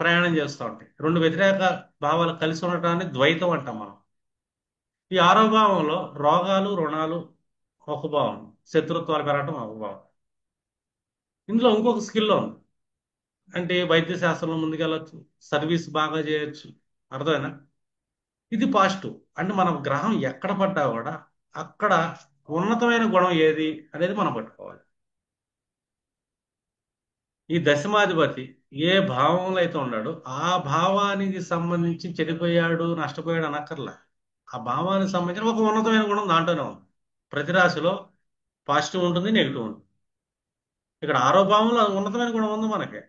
ప్రయాణం చేస్తూ ఉంటాయి. రెండు వ్యతిరేక భావాలు కలిసి ఉండటాన్ని ద్వైతం అంటాం మనం. ఈ ఆరో భావంలో రోగాలు రుణాలు ఒక భావం, శత్రుత్వాలు పెరగటం ఒక భావం. ఇందులో ఇంకొక స్కిల్ ఉంది. అంటే వైద్య శాస్త్రంలో ముందుకెళ్ళచ్చు, సర్వీస్ బాగా చేయొచ్చు. అర్థమైనా? ఇది పాజిటివ్. అంటే మన గ్రహం ఎక్కడ పడ్డా కూడా అక్కడ ఉన్నతమైన గుణం ఏది అనేది మనం పట్టుకోవాలి. ఈ దశమాధిపతి ఏ భావంలో అయితే ఉన్నాడో ఆ భావానికి సంబంధించి చెడిపోయాడు నష్టపోయాడు అనక్కర్లా. ఆ భావానికి సంబంధించిన ఒక ఉన్నతమైన గుణం దాంట్లోనే ఉంది. ప్రతి రాశిలో పాజిటివ్ ఉంటుంది, నెగిటివ్ ఉంటుంది. ఇక్కడ ఆరో భావంలో అది ఉన్నతమైన గుణం ఉంది మనకి,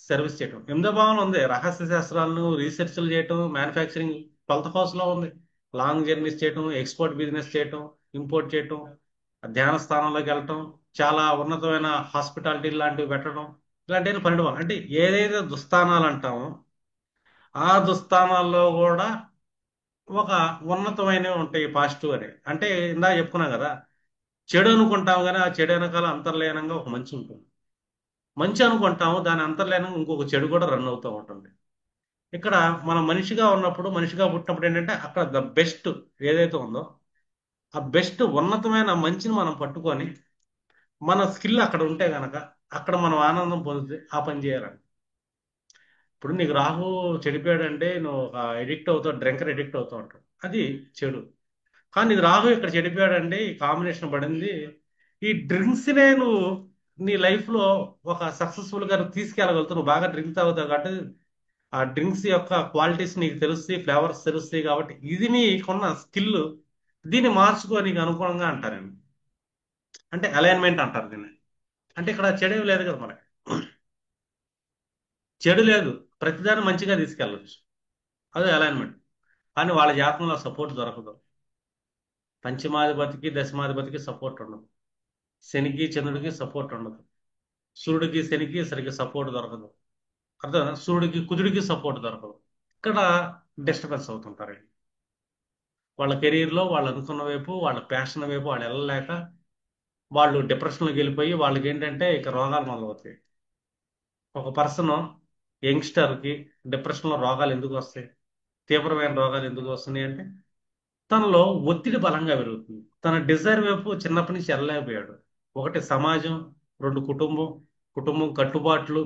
సర్వీస్ చేయటం. 8వ భావంలో ఉంది రహస్య శాస్త్రాలను రీసెర్చ్లు చేయటం, మ్యానుఫ్యాక్చరింగ్ 12th హౌస్లో ఉంది లాంగ్ జర్నీస్ చేయటం, ఎక్స్పోర్ట్ బిజినెస్ చేయటం, ఇంపోర్ట్ చేయటం, ధ్యాన స్థానంలోకి వెళ్ళటం, చాలా ఉన్నతమైన హాస్పిటాలిటీ లాంటివి పెట్టడం. ఇలాంటివి 12 భావం. అంటే ఏదైతే దుస్థానాలు అంటామో ఆ దుస్థానాల్లో కూడా ఒక ఉన్నతమైనవి ఉంటాయి పాజిటివ్ అని. అంటే ఇందాక చెప్పుకున్నాం కదా, చెడు అనుకుంటాం కానీ ఆ చెడు వెనకాల అంతర్లీనంగా ఒక మంచి ఉంటుంది. మంచి అనుకుంటాము, దాని అంతర్లీనంగా ఇంకొక చెడు కూడా రన్ అవుతూ ఉంటుంది. ఇక్కడ మనం మనిషిగా ఉన్నప్పుడు, మనిషిగా పుట్టినప్పుడు ఏంటంటే అక్కడ ద బెస్ట్ ఏదైతే ఉందో ఆ బెస్ట్ ఉన్నతమైన మంచిని మనం పట్టుకొని మన స్కిల్ అక్కడ ఉంటే గనక అక్కడ మనం ఆనందం పొందితే ఆ పని చేయాలని. ఇప్పుడు నీకు రాహు చెడిపోయాడంటే నువ్వు ఒక ఎడిక్ట్ అవుతావు, డ్రింకర్ ఎడిక్ట్ అవుతావు అంటావు, అది చెడు. కానీ నీకు రాహు ఇక్కడ చెడిపోయాడంటే ఈ కాంబినేషన్ పడింది, ఈ డ్రింక్స్నే నువ్వు నీ లైఫ్ లో ఒక సక్సెస్ఫుల్ గా తీసుకెళ్ళగలుగుతావు. నువ్వు బాగా డ్రింక్ తాగుతావు కాబట్టి ఆ డ్రింక్స్ యొక్క క్వాలిటీస్ నీకు తెలుస్తాయి, ఫ్లేవర్స్ తెలుస్తాయి. కాబట్టి ఇది నీకున్న స్కిల్, దీన్ని మార్చుకో నీకు అనుగుణంగా అంటారండి. అంటే అలైన్మెంట్ అంటారు దీన్ని. అంటే ఇక్కడ చెడు లేదు కదా మనకి, చెడు లేదు, ప్రతిదాన్ని మంచిగా తీసుకెళ్ళచ్చు, అదే అలైన్మెంట్. కానీ వాళ్ళ జాతకంలో సపోర్ట్ దొరకదు. పంచమాధిపతికి దశమాధిపతికి సపోర్ట్ ఉండదు, శనికి చంద్రుడికి సపోర్ట్ ఉండదు, సూర్యుడికి శనికి సరిగ్గా సపోర్ట్ దొరకదు. అర్థం, సూర్యుడికి కుజుడికి సపోర్ట్ దొరకదు. ఇక్కడ డిస్టర్బెన్స్ అవుతుంటారు. వాళ్ళ కెరీర్లో వాళ్ళు అనుకున్న వైపు, వాళ్ళ ప్యాషన్ వైపు వాళ్ళు వెళ్ళలేక వాళ్ళు డిప్రెషన్లోకి వెళ్ళిపోయి వాళ్ళకి ఏంటంటే ఇక రోగాలు మొదలవుతాయి. ఒక పర్సన్ యంగ్స్టర్కి డిప్రెషన్లో రోగాలు ఎందుకు వస్తాయి, తీవ్రమైన రోగాలు ఎందుకు వస్తున్నాయి అంటే తనలో ఒత్తిడి బలంగా పెరుగుతుంది. తన డిజైర్ వైపు చిన్నప్పటి నుంచి వెళ్ళలేకపోయాడు. ఒకటి సమాజం, రెండు కుటుంబం, కుటుంబం కట్టుబాట్లు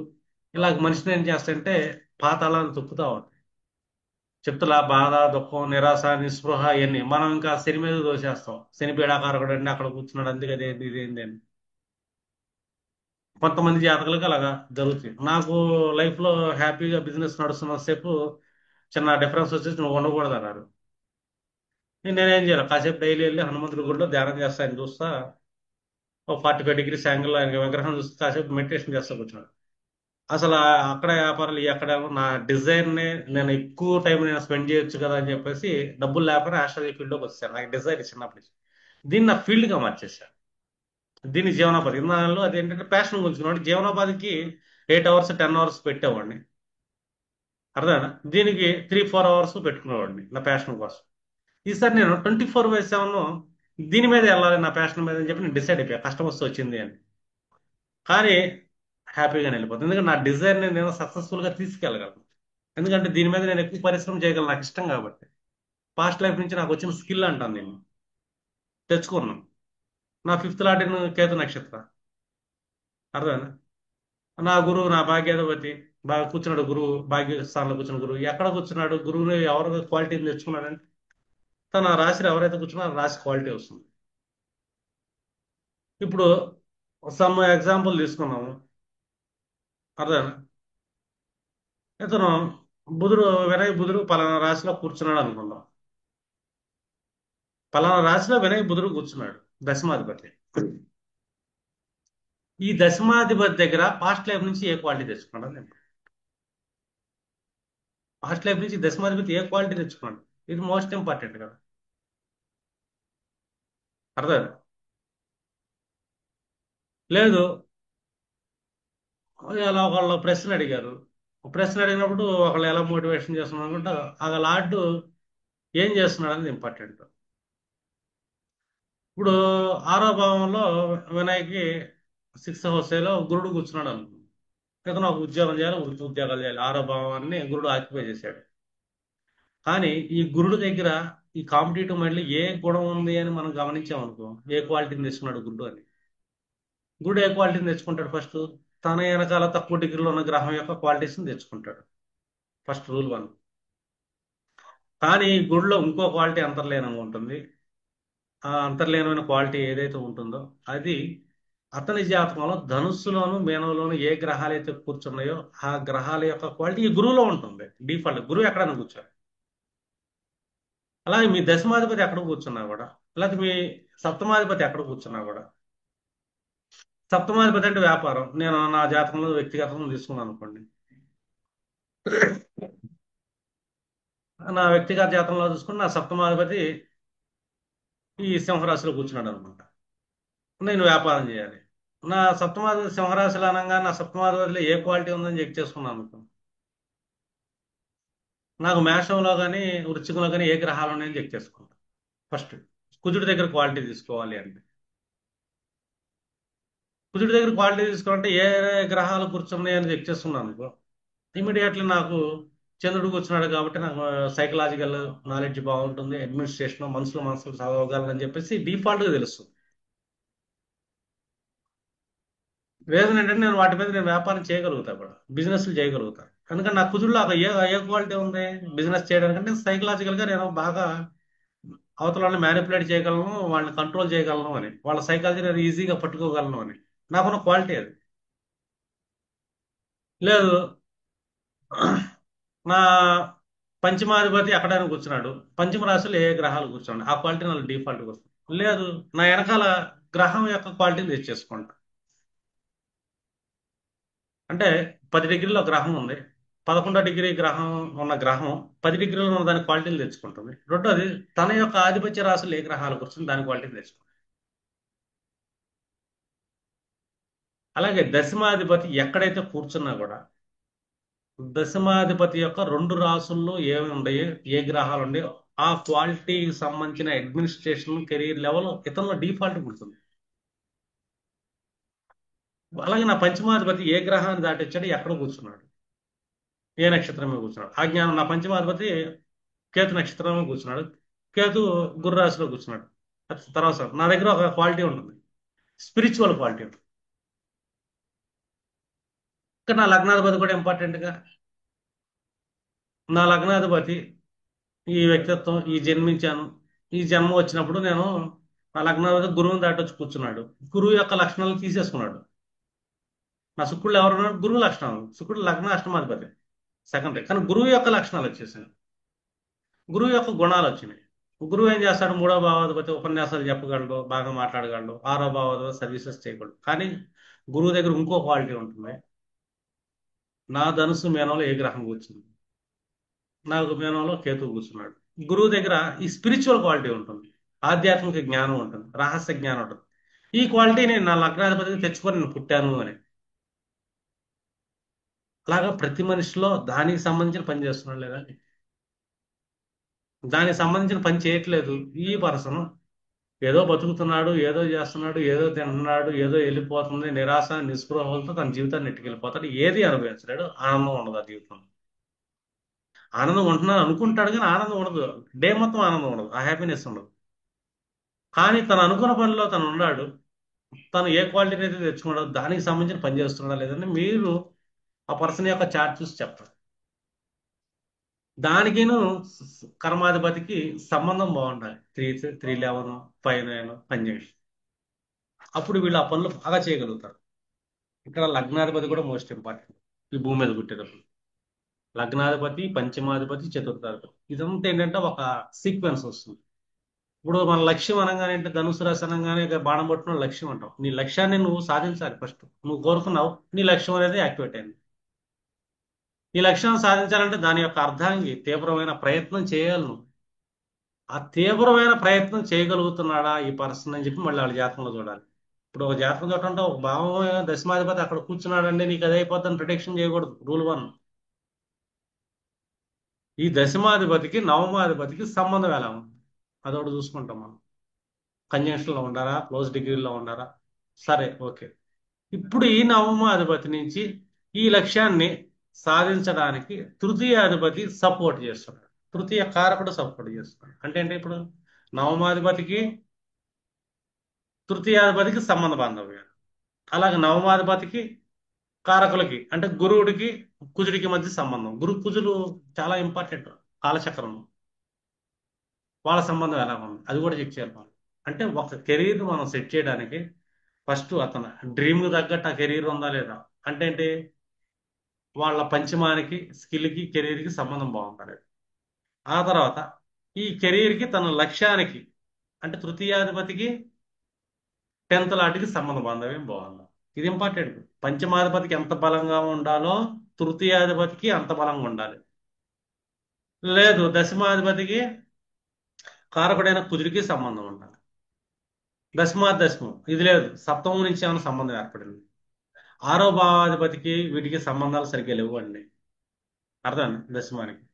ఇలాగ మనిషిని ఏం చేస్తాయంటే పాతాళాన్ని తొక్కుతా ఉంటాయి. చెప్తులా బాధ, దుఃఖం, నిరాశ, నిస్పృహ ఇవన్నీ మనం ఇంకా శని మీద దోసేస్తాం. శని పీడాకారకుడు అండి అక్కడ కూర్చున్నాడు అందుకే అదేంటి ఇదేంటి అని. కొంతమంది జాతకులకు అలాగా జరుగుతుంది. నాకు లైఫ్ లో హ్యాపీగా బిజినెస్ నడుస్తున్న సేపు చిన్న డిఫరెన్స్ వచ్చేసి నువ్వు ఉండకూడదు అన్నారు. నేనేం చేయాలి, కాసేపు డైలీ వెళ్ళి హనుమంతుడి గుడిలో ధ్యానం చేస్తాను చూస్తా. ఒక 45 డిగ్రీస్ యాంగిల్ ఆయన విగ్రహం చూస్తే కాసేపు మెడిటేషన్ చేస్తా కూర్చున్నాడు. అసలు అక్కడ వ్యాపారాలు అక్కడ నా డిజైర్ ని నేను ఎక్కువ టైం నేను స్పెండ్ చేయొచ్చు కదా అని చెప్పేసి డబ్బులు లేకపోయినా ఆస్ట్రాలజీ ఫీల్డ్ లోకి వచ్చాను. నాకు డిజైర్ చిన్నప్పటి నుంచి. దీన్ని నా ఫీల్డ్ గా మార్చేసాను. దీన్ని జీవనోపాధి ఇన్నాళ్ళు అదేంటంటే ప్యాషన్ గురించి జీవనోపాధికి 8 అవర్స్ 10 అవర్స్ పెట్టేవాడిని. అర్థమైనా, దీనికి 3-4 అవర్స్ పెట్టుకునేవాడిని నా ప్యాషన్ కోసం. ఈసారి నేను 24/7 దీని మీద వెళ్ళాలి నా ప్యాషన్ మీద అని చెప్పి నేను డిసైడ్ అయిపోయా, కష్టం వస్తే వచ్చింది అని. కానీ హ్యాపీగా వెళ్ళిపోతుంది, ఎందుకంటే నా డిజైర్ ని నేను సక్సెస్ఫుల్ గా తీసుకెళ్ళగలను. ఎందుకంటే దీని మీద నేను ఎక్కువ పరిశ్రమ చేయగలను, నాకు ఇష్టం కాబట్టి. పాస్ట్ లైఫ్ నుంచి నాకు వచ్చిన స్కిల్ అంటాను నేను, తెచ్చుకున్నాను. నా ఫిఫ్త్ లాటిన్ కేతు నక్షత్ర. అర్థమైనా, నా గురువు నా భాగ్యాధిపతి బాగా కూర్చున్నాడు. గురువు భాగ్య స్థానంలో కూర్చున్న గురువు ఎక్కడ కూర్చున్నాడు, గురువుని ఎవరు క్వాలిటీని తెచ్చుకున్నాడంటే తన రాశి ఎవరైతే కూర్చున్నారో ఆ రాశి క్వాలిటీ వస్తుంది. ఇప్పుడు సమ్ ఎగ్జాంపుల్ తీసుకున్నాము. అర్థమైనా, ఇతను బుధుడు వినయ్ బుధుడు పలానా రాశిలో కూర్చున్నాడు అనుకుందాం. పలానా రాశిలో వినయ్ బుధుడు కూర్చున్నాడు, దశమాధిపతి. ఈ దశమాధిపతి దగ్గర పాస్ట్ లైఫ్ నుంచి ఏ క్వాలిటీ తెచ్చుకున్నాడు అని. పాస్ట్ లైఫ్ నుంచి దశమాధిపతి ఏ క్వాలిటీ తెచ్చుకున్నాడు, ఇది మోస్ట్ ఇంపార్టెంట్ కదా. అర్థం లేదు. అలా ఒకళ్ళు ప్రశ్న అడిగారు. ప్రశ్న అడిగినప్పుడు ఒకళ్ళు ఎలా మోటివేషన్ చేస్తున్నారు అనుకుంటే ఆ లార్డు ఏం చేస్తున్నాడు అనేది ఇంపార్టెంట్. ఇప్పుడు ఆరో భావంలో వినాయకి 6th హౌస్లో గురుడు కూర్చున్నాడు అనుకో. ఇతను ఒక ఉద్యోగం చేయాలి, వృత్తి ఉద్యోగాలు చేయాలి. ఆరో భావాన్ని గురుడు ఆక్యుపై చేశాడు. కానీ ఈ గురుడు దగ్గర ఈ కాంపిటేటివ్ మైండ్ లో ఏ గుణం ఉంది అని మనం గమనించామనుకో, ఏ క్వాలిటీని తెచ్చుకున్నాడు గురుడు అని. గురుడు ఏ క్వాలిటీని తెచ్చుకుంటాడు ఫస్ట్, తన వెనకాల తక్కువ డిగ్రీలో ఉన్న గ్రహం యొక్క క్వాలిటీస్ని తెచ్చుకుంటాడు. First rule 1. కానీ గుడిలో ఇంకో క్వాలిటీ అంతర్లీనంగా ఉంటుంది. ఆ అంతర్లీనమైన క్వాలిటీ ఏదైతే ఉంటుందో అది అతని జాతకంలో ధనుస్సులోను మీనంలోను ఏ గ్రహాలు అయితే కూర్చున్నాయో ఆ గ్రహాల యొక్క క్వాలిటీ ఈ గురువులో ఉంటుంది. డిఫాల్ట్ గురువు ఎక్కడైనా కూర్చోరు. అలాగే మీ దశమాధిపతి ఎక్కడ కూర్చున్నా కూడా, లేకపోతే మీ సప్తమాధిపతి ఎక్కడ కూర్చున్నా కూడా. సప్తమాధిపతి అంటే వ్యాపారం. నేను నా జాతకంలో వ్యక్తిగతంగా తీసుకున్నాను అనుకోండి. నా వ్యక్తిగత జాతకంలో చూసుకుని నా సప్తమాధిపతి ఈ సింహరాశిలో కూర్చున్నాడు అనమాట. నేను వ్యాపారం చేయాలి. నా సప్తమాధిపతి సింహరాశిలో అనగా నా సప్తమాధిపతిలో ఏ క్వాలిటీ ఉందని చెక్ చేసుకున్నాను అనుకో. నాకు మేషంలో కానీ వృశ్చికంలో కానీ ఏ గ్రహాలు ఉన్నాయని చెక్ చేసుకుంటాను. ఫస్ట్ కుజుడి దగ్గర క్వాలిటీ తీసుకోవాలి అంటే, కుజుడి దగ్గర క్వాలిటీ తీసుకోవాలంటే ఏ గ్రహాలు కూర్చున్నాయి అని చెక్ చేస్తున్నాను అనుకో. ఇమీడియట్లీ నాకు చంద్రుడు కూర్చున్నాడు కాబట్టి నాకు సైకలాజికల్ నాలెడ్జ్ బాగుంటుంది, అడ్మినిస్ట్రేషన్ మనసులో మనసులు చదవగలను అని చెప్పేసి డిఫాల్ట్గా తెలుస్తుంది. రీజన్ ఏంటంటే నేను వాటి మీద నేను వ్యాపారం చేయగలుగుతా కూడా, బిజినెస్లు చేయగలుగుతా. ఎందుకంటే నా కుజుడులో ఏ క్వాలిటీ ఉంది బిజినెస్ చేయడానికంటే సైకలాజికల్ గా నేను బాగా అవతల వాళ్ళని మ్యానిపులేట్ చేయగలను, వాళ్ళని కంట్రోల్ చేయగలను అని, వాళ్ళ సైకాలజీ నేను ఈజీగా పట్టుకోగలను అని నాకున్న క్వాలిటీ అది. లేదు, నా పంచమాధిపతి ఎక్కడైనా కూర్చున్నాడు, పంచమ రాశిలో ఏ గ్రహాలు కూర్చున్నాడు ఆ క్వాలిటీ నాకు డిఫాల్ట్గా వస్తుంది. లేదు, నా వెనకాల గ్రహం యొక్క క్వాలిటీని తెచ్చేసుకుంటా. అంటే 10 డిగ్రీలో గ్రహం ఉంది, 11వ డిగ్రీ గ్రహం ఉన్న గ్రహం 10 డిగ్రీలో ఉన్న దాని క్వాలిటీని తెచ్చుకుంటుంది. రెండోది, తన యొక్క ఆధిపత్య రాశులు ఏ గ్రహాలు కూర్చుని దాని క్వాలిటీని తెచ్చుకుంటుంది. అలాగే దశమాధిపతి ఎక్కడైతే కూర్చున్నా కూడా దశమాధిపతి యొక్క 2 రాసుల్లో ఏమి ఉన్నాయో ఏ గ్రహాలు ఉన్నాయో ఆ క్వాలిటీకి సంబంధించిన అడ్మినిస్ట్రేషన్ కెరీర్ లెవెల్ ఇతనిలో డిఫాల్ట్ ఉంటుంది. అలాగే నా పంచమాధిపతి ఏ గ్రహాన్ని దాటిచ్చాడు, ఎక్కడ కూర్చున్నాడు, ఏ నక్షత్రం మీద కూర్చున్నాడు. ఆ జ్ఞానం నా పంచమాధిపతి కేతు నక్షత్రంలో కూర్చున్నాడు. కేతు గుర్రాశిలో కూర్చున్నాడు. అది తర్వాత నా దగ్గర ఒక క్వాలిటీ ఉంటుంది, స్పిరిచువల్ క్వాలిటీ ఉంటుంది. ఇంకా నా లగ్నాధిపతి కూడా ఇంపార్టెంట్ గా. నా లగ్నాధిపతి ఈ వ్యక్తిత్వం, ఈ జన్మించాను, ఈ జన్మ వచ్చినప్పుడు నేను నా లగ్నాధిపతి గురువుని దాటొచ్చి కూర్చున్నాడు. గురువు యొక్క లక్షణాలు తీసేసుకున్నాడు. నా శుక్రుడు ఎవరున్నాడు, గురువు లక్షణాలు. శుక్రుడు లగ్న అష్టమాధిపతి సెకండరీ, కానీ గురువు యొక్క లక్షణాలు వచ్చేసాయి, గురువు యొక్క గుణాలు వచ్చినాయి. గురువు ఏం చేస్తాడు, మూడో భావాధిపతి ఉపన్యాసాలు చెప్పగలడు, బాగా మాట్లాడగలడు. ఆరో భావాధిపతి సర్వీసెస్ చేయగలడు. కానీ గురువు దగ్గర ఇంకో క్వాలిటీ ఉంటుంది. నా ధనుసు మేనంలో ఏ గ్రహం కూర్చుంది, నాకు మేనంలో కేతువు కూర్చున్నాడు. గురువు దగ్గర ఈ స్పిరిచువల్ క్వాలిటీ ఉంటుంది, ఆధ్యాత్మిక జ్ఞానం ఉంటుంది, రహస్య జ్ఞానం ఉంటుంది. ఈ క్వాలిటీ నేను నా లగ్నాధిపతికి తెచ్చుకొని నేను పుట్టాను అని. అలాగా ప్రతి మనిషిలో దానికి సంబంధించిన పని చేస్తున్నాడు లేదా, దానికి సంబంధించిన పని చేయట్లేదు ఈ పర్సన్. ఏదో బతుకుతున్నాడు, ఏదో చేస్తున్నాడు, ఏదో తింటున్నాడు, ఏదో వెళ్ళిపోతుంది, నిరాశ నిస్పృహలతో తన జీవితాన్ని నెట్టుకెళ్ళిపోతాడు. ఏది అనుభవించలేడు, ఆనందం ఉండదు ఆ జీవితం. ఆనందం ఉంటున్నాను అనుకుంటాడు కానీ ఆనందం ఉండదు. డే మొత్తం ఆనందం ఉండదు, ఆ హ్యాపీనెస్ ఉండదు. కానీ తను అనుకున్న పనిలో తను ఉన్నాడు. తను ఏ క్వాలిటీని అయితే తెచ్చుకున్నాడో దానికి సంబంధించిన పని చేస్తున్నాడా లేదని మీరు ఆ పర్సన్ యొక్క చార్ట్ చూసి చెప్పండి. దానికిను కర్మాధిపతికి సంబంధం బాగుండాలి. 3, 3, 11, 5, 9 కంజంక్షన్. అప్పుడు వీళ్ళు ఆ పనులు బాగా చేయగలుగుతారు. ఇక్కడ లగ్నాధిపతి కూడా మోస్ట్ ఇంపార్టెంట్ ఈ భూమి మీద పుట్టేటప్పుడు. లగ్నాధిపతి, పంచమాధిపతి, చతుర్థాధిపతి, ఇదంతా ఏంటంటే ఒక సీక్వెన్స్ వస్తుంది. ఇప్పుడు మన లక్ష్యం అనగానే అంటే ధనుసు రాశి అనగానే ఇక బాణం పట్టుకున్న లక్ష్యం అంటాం. నీ లక్ష్యాన్ని నువ్వు సాధించాలి ఫస్ట్. నువ్వు కోరుకున్నావు, నీ లక్ష్యం అనేది యాక్టివేట్ అయింది. ఈ లక్ష్యాన్ని సాధించాలంటే దాని యొక్క అర్థానికి తీవ్రమైన ప్రయత్నం చేయాలి నువ్వు. ఆ తీవ్రమైన ప్రయత్నం చేయగలుగుతున్నాడా ఈ పర్సన్ అని చెప్పి మళ్ళీ వాళ్ళ జాతకంలో చూడాలి. ఇప్పుడు ఒక జాతకం చూడంటే ఒక భావం దశమాధిపతి అక్కడ కూర్చున్నాడండి నీకు అదే అయిపోద్దని ప్రిడిక్షన్ చేయకూడదు. రూల్ 1. ఈ దశమాధిపతికి నవమాధిపతికి సంబంధం ఎలా ఉంది అదొకటి చూసుకుంటాం మనం. కంజంక్షన్లో ఉండారా, క్లోజ్ డిగ్రీలో ఉండారా, సరే ఓకే. ఇప్పుడు ఈ నవమాధిపతి నుంచి ఈ లక్ష్యాన్ని సాధించడానికి తృతీయాధిపతి సపోర్ట్ చేస్తున్నాడు. తృతీయ కారకుడు సపోర్ట్ చేస్తున్నాడు. అంటే ఇప్పుడు నవమాధిపతికి తృతీయాధిపతికి సంబంధ బాంధవ్యాలు. అలాగే నవమాధిపతికి కారకులకి అంటే గురువుడికి కుజుడికి మధ్య సంబంధం. గురు కుజులు చాలా ఇంపార్టెంట్ కాలచక్రం. వాళ్ళ సంబంధం ఎలా ఉంది అది కూడా చెక్ చేయాలి మనం. అంటే ఒక కెరీర్ మనం సెట్ చేయడానికి ఫస్ట్ అతను డ్రీమ్ తగ్గట్టు ఆ కెరీర్ ఉందా లేదా. అంటే ఏంటి, వాళ్ళ పంచమానికి స్కిల్కి కెరీర్కి సంబంధం బాగుంటుంది. ఆ తర్వాత ఈ కెరీర్కి తన లక్ష్యానికి అంటే తృతీయాధిపతికి 10th లాటికి సంబంధ బాంధవ్యం బాగుంది. ఇది ఇంపార్టెంట్. పంచమాధిపతికి ఎంత బలంగా ఉండాలో తృతీయాధిపతికి అంత బలంగా ఉండాలి. లేదు దశమాధిపతికి కారకుడైన కుజుడికి సంబంధం ఉండాలి. దశమం ఇది లేదు, సప్తమం నుంచి ఏమైనా సంబంధం ఏర్పడింది. ఆరో భావాధిపతికి వీటికి సంబంధాలు సరిగ్గా లేవు అండి. అర్థం దశమానికి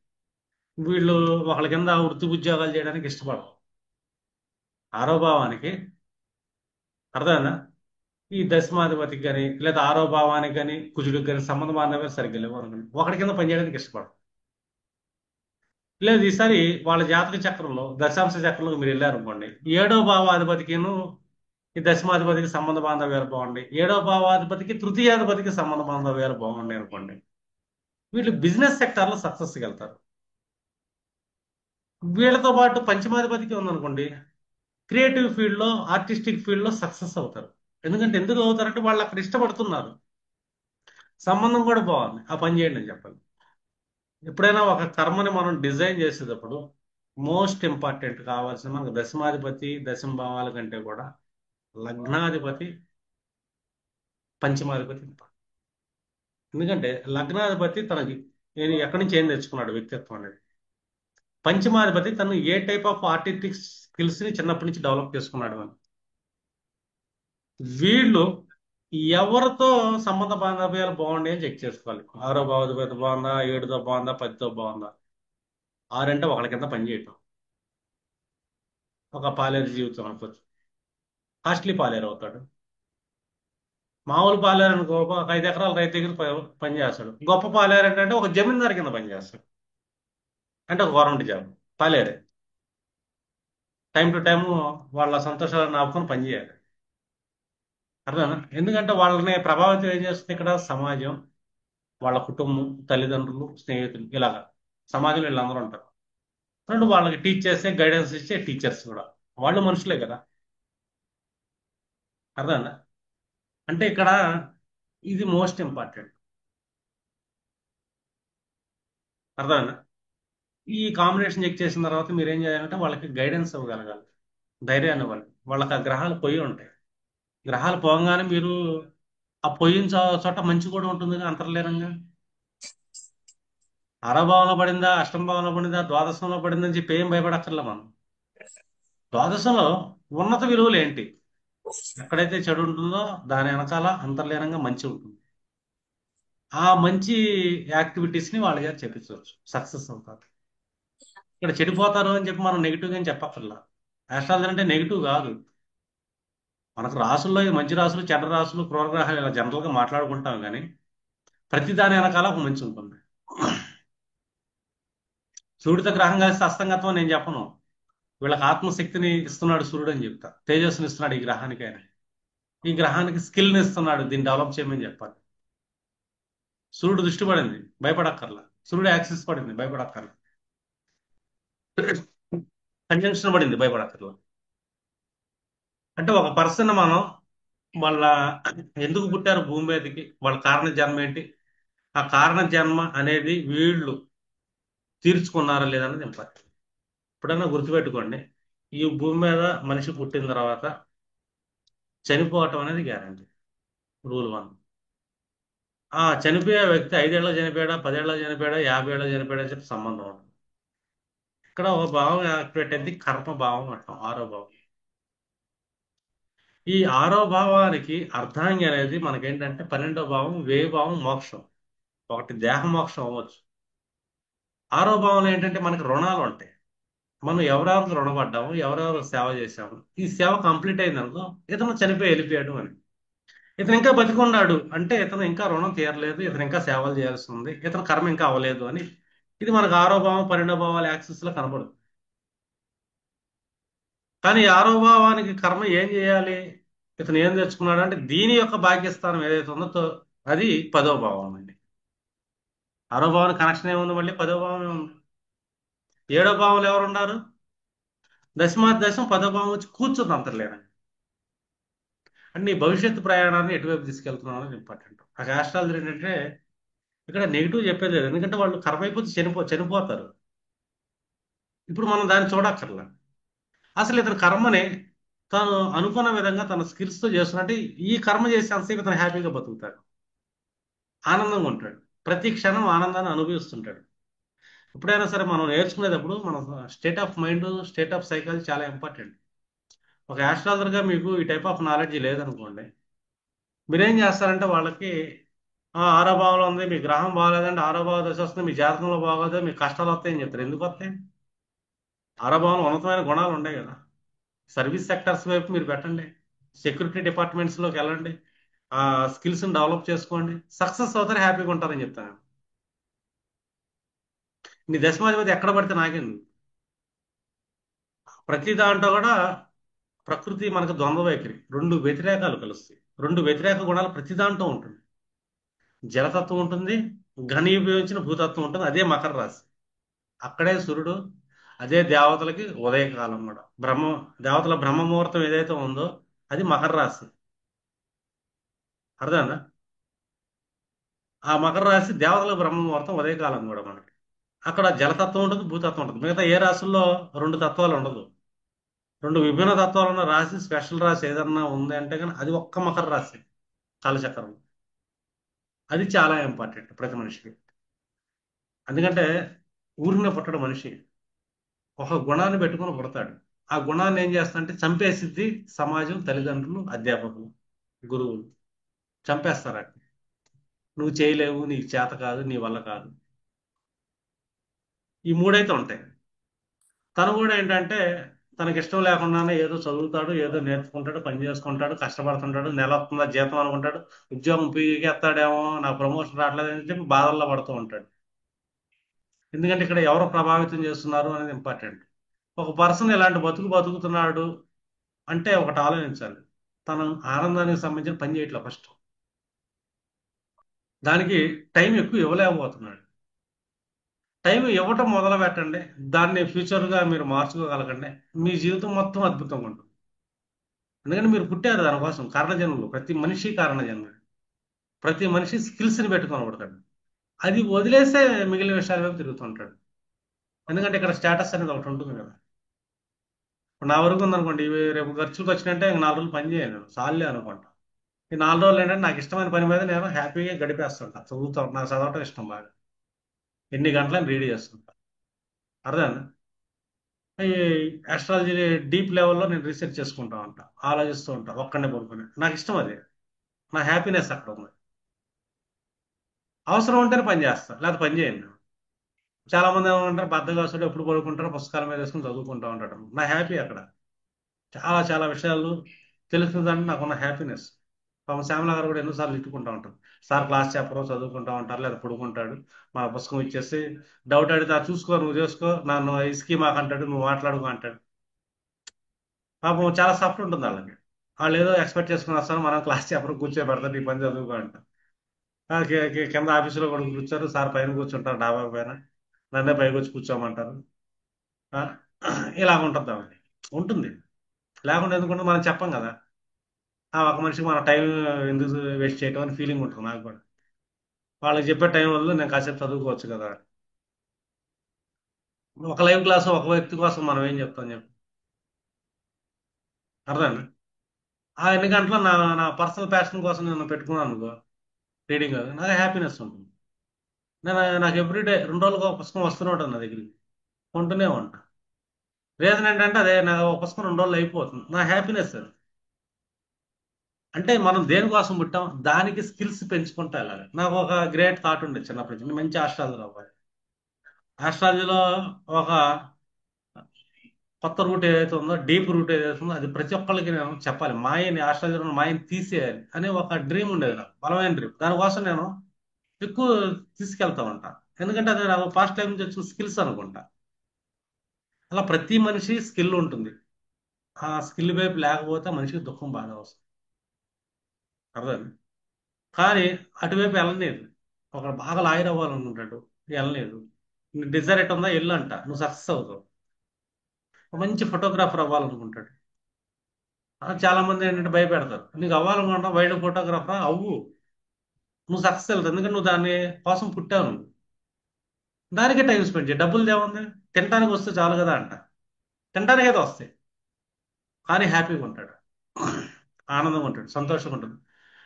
వీళ్ళు ఒకళ్ళ కింద వృత్తి ఉద్యోగాలు చేయడానికి ఇష్టపడరు. ఆరో భావానికి అర్థమైందా, ఈ దశమాధిపతికి కానీ లేదా ఆరో భావానికి కానీ కుజుడికి కానీ సంబంధ బాంధవ్యాలు సరిగ్గా లేవు అనుకోండి, ఒకటి కింద పనిచేయడానికి ఇష్టపడరు. లేదు ఈసారి వాళ్ళ జాతక చక్రంలో దశాంశ చక్రంలో మీరు వెళ్ళారు అనుకోండి, ఏడో భావాధిపతికిను ఈ దశమాధిపతికి సంబంధ బాంధవ్యాలు బాగుంటాయి, ఏడో భావాధిపతికి తృతీయాధిపతికి సంబంధ బాంధవ్యాలు బాగుంటాయి అనుకోండి, వీళ్ళు బిజినెస్ సెక్టార్లో సక్సెస్కి వెళ్తారు. వీళ్ళతో పాటు పంచమాధిపతికి ఉందనుకోండి, క్రియేటివ్ ఫీల్డ్లో ఆర్టిస్టిక్ ఫీల్డ్లో సక్సెస్ అవుతారు. ఎందుకు అవుతారంటే వాళ్ళు అక్కడ ఇష్టపడుతున్నారు, సంబంధం కూడా బాగుంది, ఆ పని చేయండి అని చెప్పాలి. ఎప్పుడైనా ఒక కర్మని మనం డిజైన్ చేసేటప్పుడు మోస్ట్ ఇంపార్టెంట్ కావాల్సిన మనకు దశమాధిపతి దశమ భావాల కంటే కూడా లగ్నాధిపతి పంచమాధిపతి important. ఎందుకంటే లగ్నాధిపతి తనకి ఎక్కడి నుంచి ఏం తెచ్చుకున్నాడు వ్యక్తిత్వం అనేది. పంచమాధిపతి తను ఏ టైప్ ఆఫ్ ఆర్టిస్టిక్ స్కిల్స్ ని చిన్నప్పటి నుంచి డెవలప్ చేసుకున్నాడు అని. వీళ్ళు ఎవరితో సంబంధ బాంధవ్యాలు బాగుండే అని చెక్ చేసుకోవాలి. ఆరో భావాధిపతి బాగుందా, ఏడుతో బాగుందా, 10తో బాగుందా. ఆరంటే ఒకళ్ళ కింద పనిచేయటం, ఒక పాలేరు జీవితం అనుకోవచ్చు, కాస్ట్లీ పాలేరు అవుతాడు. మామూలు పాలేరు అనుకో ఒక 5 ఎకరాల రైతు దగ్గర పని చేస్తాడు. గొప్ప పాలేరు ఏంటంటే ఒక జమీందారు కింద పని చేస్తాడు. అంటే ఒక గవర్నమెంట్ జాబ్. పాలేరే టైం టు టైం వాళ్ళ సంతోషాలను ఆపుకొని పనిచేయాలి. అర్థమేనా? ఎందుకంటే వాళ్ళని ప్రభావితం ఏం చేస్తుంది ఇక్కడ సమాజం, వాళ్ళ కుటుంబం, తల్లిదండ్రులు, స్నేహితులు ఇలాగా సమాజంలో వీళ్ళందరూ ఉంటారు. రెండు వాళ్ళకి టీచ్ చేస్తే గైడెన్స్ ఇచ్చే టీచర్స్ కూడా వాళ్ళు మనుషులే కదా. అర్థమేనా? అంటే ఇక్కడ ఇది మోస్ట్ ఇంపార్టెంట్. అర్థమేనా? ఈ కాంబినేషన్ చెక్ చేసిన తర్వాత మీరు ఏం చేయాలంటే వాళ్ళకి గైడెన్స్ ఇవ్వగలగాలి, ధైర్యాన్ని ఇవ్వాలి. వాళ్ళకి ఆ గ్రహాలు పొయ్యి ఉంటాయి. గ్రహాలు పోగానే మీరు ఆ పొయ్యిన చోట మంచి కూడా ఉంటుంది అంతర్లీనంగా. అరభావంలో పడిందా, అష్టమ భావంలో పడిందా, ద్వాదశంలో పడిందా అని చెప్పి ఏం భయపడక్కర్లే మనం. ద్వాదశంలో ఉన్నత విలువలు ఏంటి? ఎక్కడైతే చెడు ఉంటుందో దాని వెనకాల అంతర్లీనంగా మంచి ఉంటుంది. ఆ మంచి యాక్టివిటీస్ ని వాళ్ళ చేత చెప్పించవచ్చు, సక్సెస్ అవుతారు. ఇక్కడ చెడిపోతారు అని చెప్పి మనం నెగిటివ్ గా చెప్పక్కర్లా. ఆస్ట్రాలజీ అంటే నెగిటివ్ కాదు. మనకు రాసుల్లో ఈ మంచి రాసులు, చెడ్డ రాసులు, క్రూరగ్రహాలు ఇలా జనరల్ గా మాట్లాడుకుంటాం కానీ ప్రతి దాని వెనకాల ఒక మంచి ఉంటుంది. సూర్యుడితో గ్రహం కలిసి అస్తంగత్వం నేను చెప్పను. వీళ్ళకి ఆత్మశక్తిని ఇస్తున్నాడు సూర్యుడు అని చెప్తా. తేజస్సుని ఇస్తున్నాడు ఈ గ్రహానికి ఆయన. ఈ గ్రహానికి స్కిల్ని ఇస్తున్నాడు, దీన్ని డెవలప్ చేయమని చెప్పాలి. సూర్యుడు దృష్టి పడింది, భయపడక్కర్లా. సూర్యుడు యాక్సిస్ పడింది, భయపడక్కర్లా. కంజంక్షన్ పడింది, భయపడక్కర్లా. అంటే ఒక పర్సన్ మనం వాళ్ళ ఎందుకు పుట్టారు భూమి మీదకి, వాళ్ళ కారణ జన్మ ఏంటి, ఆ కారణ జన్మ అనేది వీళ్ళు తీర్చుకున్నారా లేదన్నది ఇంపార్టెంట్. ఎప్పుడన్నా గుర్తుపెట్టుకోండి, ఈ భూమి మీద మనిషి పుట్టిన తర్వాత చనిపోవటం అనేది గ్యారంటీ. రూల్ 1. ఆ చనిపోయే వ్యక్తి 5 ఏళ్ళలో చనిపోయాడా, 10 ఏళ్ళలో చనిపోయాడా, 50 ఏళ్ళలో చనిపోయాడా అని చెప్పి సంబంధం ఉంటుంది. ఇక్కడ ఒక భావం యాక్టివేట్ అయింది, కర్మ భావం అంటాం, 6వ భావం. ఈ 6వ భావానికి అర్ధాంగి అనేది మనకేంటంటే 12వ భావం, వ్యయ భావం, మోక్షం. ఒకటి దేహ మోక్షం అవ్వచ్చు. 6వ భావంలో ఏంటంటే మనకి రుణాలు ఉంటాయి. మనం ఎవరెవరికి రుణపడ్డాము, ఎవరెవరు సేవ చేశాము, ఈ సేవ కంప్లీట్ అయిందనుకో ఇతను చనిపోయి వెళ్ళిపోయాడు అని. ఇతను ఇంకా బతికున్నాడు అంటే ఇతను ఇంకా రుణం తీరలేదు, ఇతను ఇంకా సేవలు చేయాల్సి ఉంది, ఇతను కర్మ ఇంకా అవ్వలేదు అని. ఇది మనకు 6వ భావం, 12వ భావాల యాక్సిస్ లో కనబడుతుంది. కానీ ఈ 6వ భావానికి కర్మ ఏం చేయాలి, ఇతను ఏం తెచ్చుకున్నాడు అంటే దీని యొక్క భాగ్యస్థానం ఏదైతే ఉందో అది 10వ భావం అండి. 6వ భావానికి కనెక్షన్ ఏముంది, మళ్ళీ 10వ భావమే ఉంది. 7వ భావంలో ఎవరు ఉన్నారు? దశమాదశం 10వ భావం వచ్చి కూర్చుంది అంతర్లేనండి. అంటే నీ భవిష్యత్తు ప్రయాణాన్ని ఎటువైపు తీసుకెళ్తున్నావు అనేది ఇంపార్టెంట్. ఆ ఆస్ట్రాలజీ ఏంటంటే ఇక్కడ నెగిటివ్ చెప్పేది లేదు, ఎందుకంటే వాళ్ళు కర్మ అయిపోతే చనిపోతారు. ఇప్పుడు మనం దాన్ని చూడక్కర్లా. అసలు ఇతని కర్మని తాను అనుకున్న విధంగా తన స్కిల్స్ తో చేస్తున్నట్టు ఈ కర్మ చేసే అంతసేపు ఇతను హ్యాపీగా బతుకుతాడు, ఆనందంగా ఉంటాడు, ప్రతి క్షణం ఆనందాన్ని అనుభవిస్తుంటాడు. ఎప్పుడైనా సరే మనం నేర్చుకునేటప్పుడు మన state of mind, state of psychology చాలా ఇంపార్టెంట్. ఒక ఆస్ట్రాలజర్ గా మీకు ఈ టైప్ ఆఫ్ నాలెడ్జ్ లేదనుకోండి, మీరేం చేస్తారంటే వాళ్ళకి 6వ భావంలో ఉంది, మీ గ్రహం బాగాలేదంటే 6వ భావ దశ వస్తుంది, మీ జాతకంలో బాగోదు, మీకు కష్టాలు వస్తాయని చెప్తారు. ఎందుకు వస్తాయి? 6వ భావంలో ఉన్నతమైన గుణాలు ఉన్నాయి కదా. సర్వీస్ సెక్టర్స్ వైపు మీరు పెట్టండి, సెక్యూరిటీ డిపార్ట్మెంట్స్ లోకి వెళ్ళండి, ఆ స్కిల్స్ డెవలప్ చేసుకోండి, సక్సెస్ అవుతారు, హ్యాపీగా ఉంటారని చెప్తాను. నీ దశమాధిపతి ఎక్కడ పడితే నాకేంది. ప్రతి దాంట్లో కూడా ప్రకృతి మనకు ద్వంద్వ వైఖరి, రెండు వ్యతిరేకాలు కలుస్తాయి. రెండు వ్యతిరేక గుణాలు ప్రతి దాంట్లో ఉంటుంది. జలతత్వం ఉంటుంది, ఘనీభవించిన భూతత్వం ఉంటుంది, అదే మకర రాశి. అక్కడే సూర్యుడు, అదే దేవతలకి ఉదయకాలం కూడా. దేవతల బ్రహ్మ ముహూర్తం ఏదైతే ఉందో అది మకర రాశి. అర్థమైందా? ఆ మకర రాశి దేవతల బ్రహ్మ ముహూర్తం ఉదయకాలం కూడా మనకి. అక్కడ జలతత్వం ఉంటుంది, భూతత్వం ఉంటుంది. మిగతా ఏ రాశుల్లో రెండు తత్వాలు ఉండదు. రెండు విభిన్న తత్వాలు ఉన్న రాశి, స్పెషల్ రాశి ఏదన్నా ఉంది అంటే కానీ అది ఒక్క మకర రాశి, కాలచక్రం. అది చాలా ఇంపార్టెంట్ ప్రతి మనిషికి. ఎందుకంటే ఊరినే పుట్టడు మనిషి, ఒక గుణాన్ని పెట్టుకొని పుడతాడు. ఆ గుణాన్ని ఏం చేస్తాడంటే చంపేసిద్ది సమాజం, తల్లిదండ్రులు, అధ్యాపకులు, గురువులు చంపేస్తారు. నువ్వు చేయలేవు, నీకు చేత కాదు, నీ వల్ల కాదు. ఈ మూడైతే ఉంటాయి. తను కూడా ఏంటంటే తనకి ఇష్టం లేకుండానే ఏదో చదువుతాడు, ఏదో నేర్చుకుంటాడు, పని చేసుకుంటాడు, కష్టపడుతుంటాడు, నెల వస్తుందా జీతం అనుకుంటాడు, ఉద్యోగం పీకేస్తాడేమో, నాకు ప్రమోషన్ రావట్లేదు అని చెప్పి బాధల్లో పడుతూ ఉంటాడు. ఎందుకంటే ఇక్కడ ఎవరు ప్రభావితం చేస్తున్నారు అనేది ఇంపార్టెంట్. ఒక పర్సన్ ఇలాంటి బతుకు బతుకుతున్నాడు అంటే ఒకటి ఆలోచించాలి. తను ఆనందానికి సంబంధించిన పని చేయట్లేదు ఫస్ట్. దానికి టైం ఎక్కువ ఇవ్వలేకపోతున్నాడు. టైం ఇవ్వటం మొదలు పెట్టండి. దాన్ని ఫ్యూచర్గా మీరు మార్చుకోగలగండి. మీ జీవితం మొత్తం అద్భుతంగా ఉంటుంది. ఎందుకంటే మీరు పుట్టారు దానికోసం, కారణజన్మలు. ప్రతి మనిషి కారణజన్మ. ప్రతి మనిషి స్కిల్స్ని పెట్టుకొని పడతాడు. అది వదిలేస్తే మిగిలిన విషయాల వైపు తిరుగుతుంటాడు. ఎందుకంటే ఇక్కడ స్టేటస్ అనేది ఒకటి ఉంటుంది కదా. ఇప్పుడు నా వరకు ఉందనుకోండి, ఇవి రేపు ఖర్చులకు వచ్చినంటే ఇంక 4 రోజులు పని చేయను నేను, చాలే అనుకుంటా. ఈ 4 రోజులు ఏంటంటే నాకు ఇష్టమైన పని మీద నేను హ్యాపీగా గడిపేస్తుంటా, చదువుతా. నాకు చదవటం ఇష్టం బాగా. ఎన్ని గంటలను రీడ్ చేస్తుంటా. అర్థం. ఈ ఆస్ట్రాలజీ డీప్ లెవెల్లో నేను రీసెర్చ్ చేసుకుంటా ఉంటా, ఆలోచిస్తూ ఉంటా, ఒక్కడనే పడుకుని. నాకు ఇష్టం అది. నా హ్యాపీనెస్ అక్కడ ఉంది. అవసరం ఉంటేనే పని చేస్తా, లేకపోతే పని చేయను. చాలా మంది ఏమంటారు, బద్దకస్తుడు, ఎప్పుడు పడుకుంటారో పుస్తకాల మీద వేసుకుని చదువుకుంటా ఉంటాడు. నా హ్యాపీ అక్కడ. చాలా చాలా విషయాలు తెలుస్తుందంటే నాకున్న హ్యాపీనెస్. పాపం శ్యామల గారు కూడా ఎన్నోసార్లు తిట్టుకుంటా ఉంటారు. సార్ క్లాస్ చెప్పరు, చదువుకుంటా ఉంటారు, లేదా పడుకుంటాడు. మా పుస్తకం ఇచ్చేసి డౌట్ అడిగితే "ఆ, చూసుకో, నువ్వు చేసుకో, నన్ను ఇసుకి మాకు అంటాడు, నువ్వు మాట్లాడుకో" అంటాడు. పాపం చాలా సఫర్ ఉంటుంది వాళ్ళకి. వాళ్ళు ఏదో ఎక్స్పెక్ట్ చేసుకుని వస్తారు, మనం క్లాస్ చెప్పరు, కూర్చోబెడతారు, నీ పని చదువుకో అంట. కింద ఆఫీసులో కూడా కూర్చోరు, సార్ పైన కూర్చుంటారు డాబా పైన, నన్నే పైకి వచ్చి కూర్చోమంటారు. ఆ, ఇలా ఉంటుంది ఆమె. ఉంటుంది. లేకుండా ఎందుకంటే మనం చెప్పం కదా. ఒక మనిషికి మన టైం ఎందుకు వేస్ట్ చేయటం అని ఫీలింగ్ ఉంటుంది నాకు కూడా. వాళ్ళకి చెప్పే టైం వల్ల నేను కాసేపు చదువుకోవచ్చు కదా. ఒక లైవ్ క్లాస్ ఒక వ్యక్తి కోసం మనం ఏం చెప్తాం చెప్పు. అర్థం. ఆ ఎన్ని గంటలు నా నా పర్సనల్ ప్యాషన్ కోసం నేను పెట్టుకున్నాను అనుకో, రీడింగ్, నాకు హ్యాపీనెస్ ఉంటుంది. నాకు ఎవ్రీడే 2 రోజులకు ఒక పుస్తకం వస్తూనే ఉంటుంది నా దగ్గరికి, కొంటూనే ఉంటా. రీజన్ ఏంటంటే అదే, నా ఒక పుస్తకం 2 రోజులు అయిపోతుంది, నా హ్యాపీనెస్ అది. అంటే మనం దేనికోసం పుట్టాం, దానికి స్కిల్స్ పెంచుకుంటా వెళ్ళాలి. నాకు ఒక గ్రేట్ థాట్ ఉండేది చిన్నప్పటి నుంచి, మంచి ఆస్ట్రాలజర్ అవ్వాలి. ఆస్ట్రాలజీలో ఒక కొత్త రూట్ ఏదైతే ఉందో, డీప్ రూట్ ఏదైతే ఉందో, అది ప్రతి ఒక్కరికి నేను చెప్పాలి. మాయని, ఆస్ట్రాలజీలో మాయని తీసేయాలి అనే ఒక డ్రీమ్ ఉండేది నాకు, బలమైన డ్రీమ్. దానికోసం నేను ఎక్కువ తీసుకెళ్తా ఉంటా. ఎందుకంటే అది నాకు ఫాస్ట్ టైం నుంచి వచ్చిన స్కిల్స్ అనుకుంటా. అలా ప్రతి మనిషి స్కిల్ ఉంటుంది. ఆ స్కిల్ వైపు లేకపోతే మనిషికి దుఃఖం బాగా వస్తుంది. అర్థం. కానీ అటువైపు వెళ్ళలేదు. ఒకడు బాగా లాయర్ అవ్వాలనుకుంటాడు, వెళ్ళలేదు. నీ డిజైర్ ఎట్ ఉందా, ఎల్లు అంట, నువ్వు సక్సెస్ అవుతావు. ఒక మంచి ఫోటోగ్రాఫర్ అవ్వాలనుకుంటాడు. చాలా మంది ఏంటంటే భయపెడతారు, నీకు అవ్వాలనుకుంటా వైల్డ్ ఫోటోగ్రాఫర్ అవ్వు, నువ్వు సక్సెస్ అవుతావు. ఎందుకంటే నువ్వు దాని కోసం పుట్టావు నువ్వు. దానికే టైం స్పెండ్ చేయి, డబ్బులు దేముంది, తినడానికి వస్తే చాలు కదా అంట. తినడానికి అయితే వస్తాయి, కానీ హ్యాపీగా ఉంటాడు, ఆనందంగా ఉంటాడు, సంతోషంగా ఉంటాడు.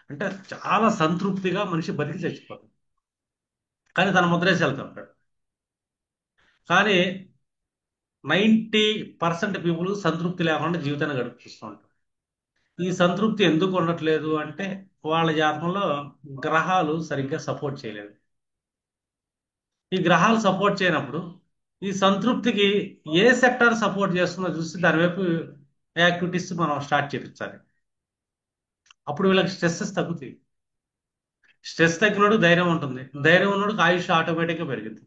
అంటే చాలా సంతృప్తిగా మనిషి బతికి చచ్చిపోతాడు. కానీ తన ముద్రేసి వెళ్తూ ఉంటాడు. కానీ 90% పీపుల్ సంతృప్తి లేకుండా జీవితాన్ని గడిపిస్తూ ఉంటారు. ఈ సంతృప్తి ఎందుకు ఉండట్లేదు అంటే, వాళ్ళ జాతకంలో గ్రహాలు సరిగ్గా సపోర్ట్ చేయలేదు. ఈ గ్రహాలు సపోర్ట్ చేయనప్పుడు ఈ సంతృప్తికి ఏ సెక్టర్ సపోర్ట్ చేస్తుందో చూసి దాని వైపు యాక్టివిటీస్ మనం స్టార్ట్ చేయించాలి. అప్పుడు వీళ్ళకి స్ట్రెస్సెస్ తగ్గుతాయి. స్ట్రెస్ తగ్గినోడు ధైర్యం ఉంటుంది, ధైర్యం ఉన్నోడు ఆయుష్ ఆటోమేటిక్గా పెరిగింది.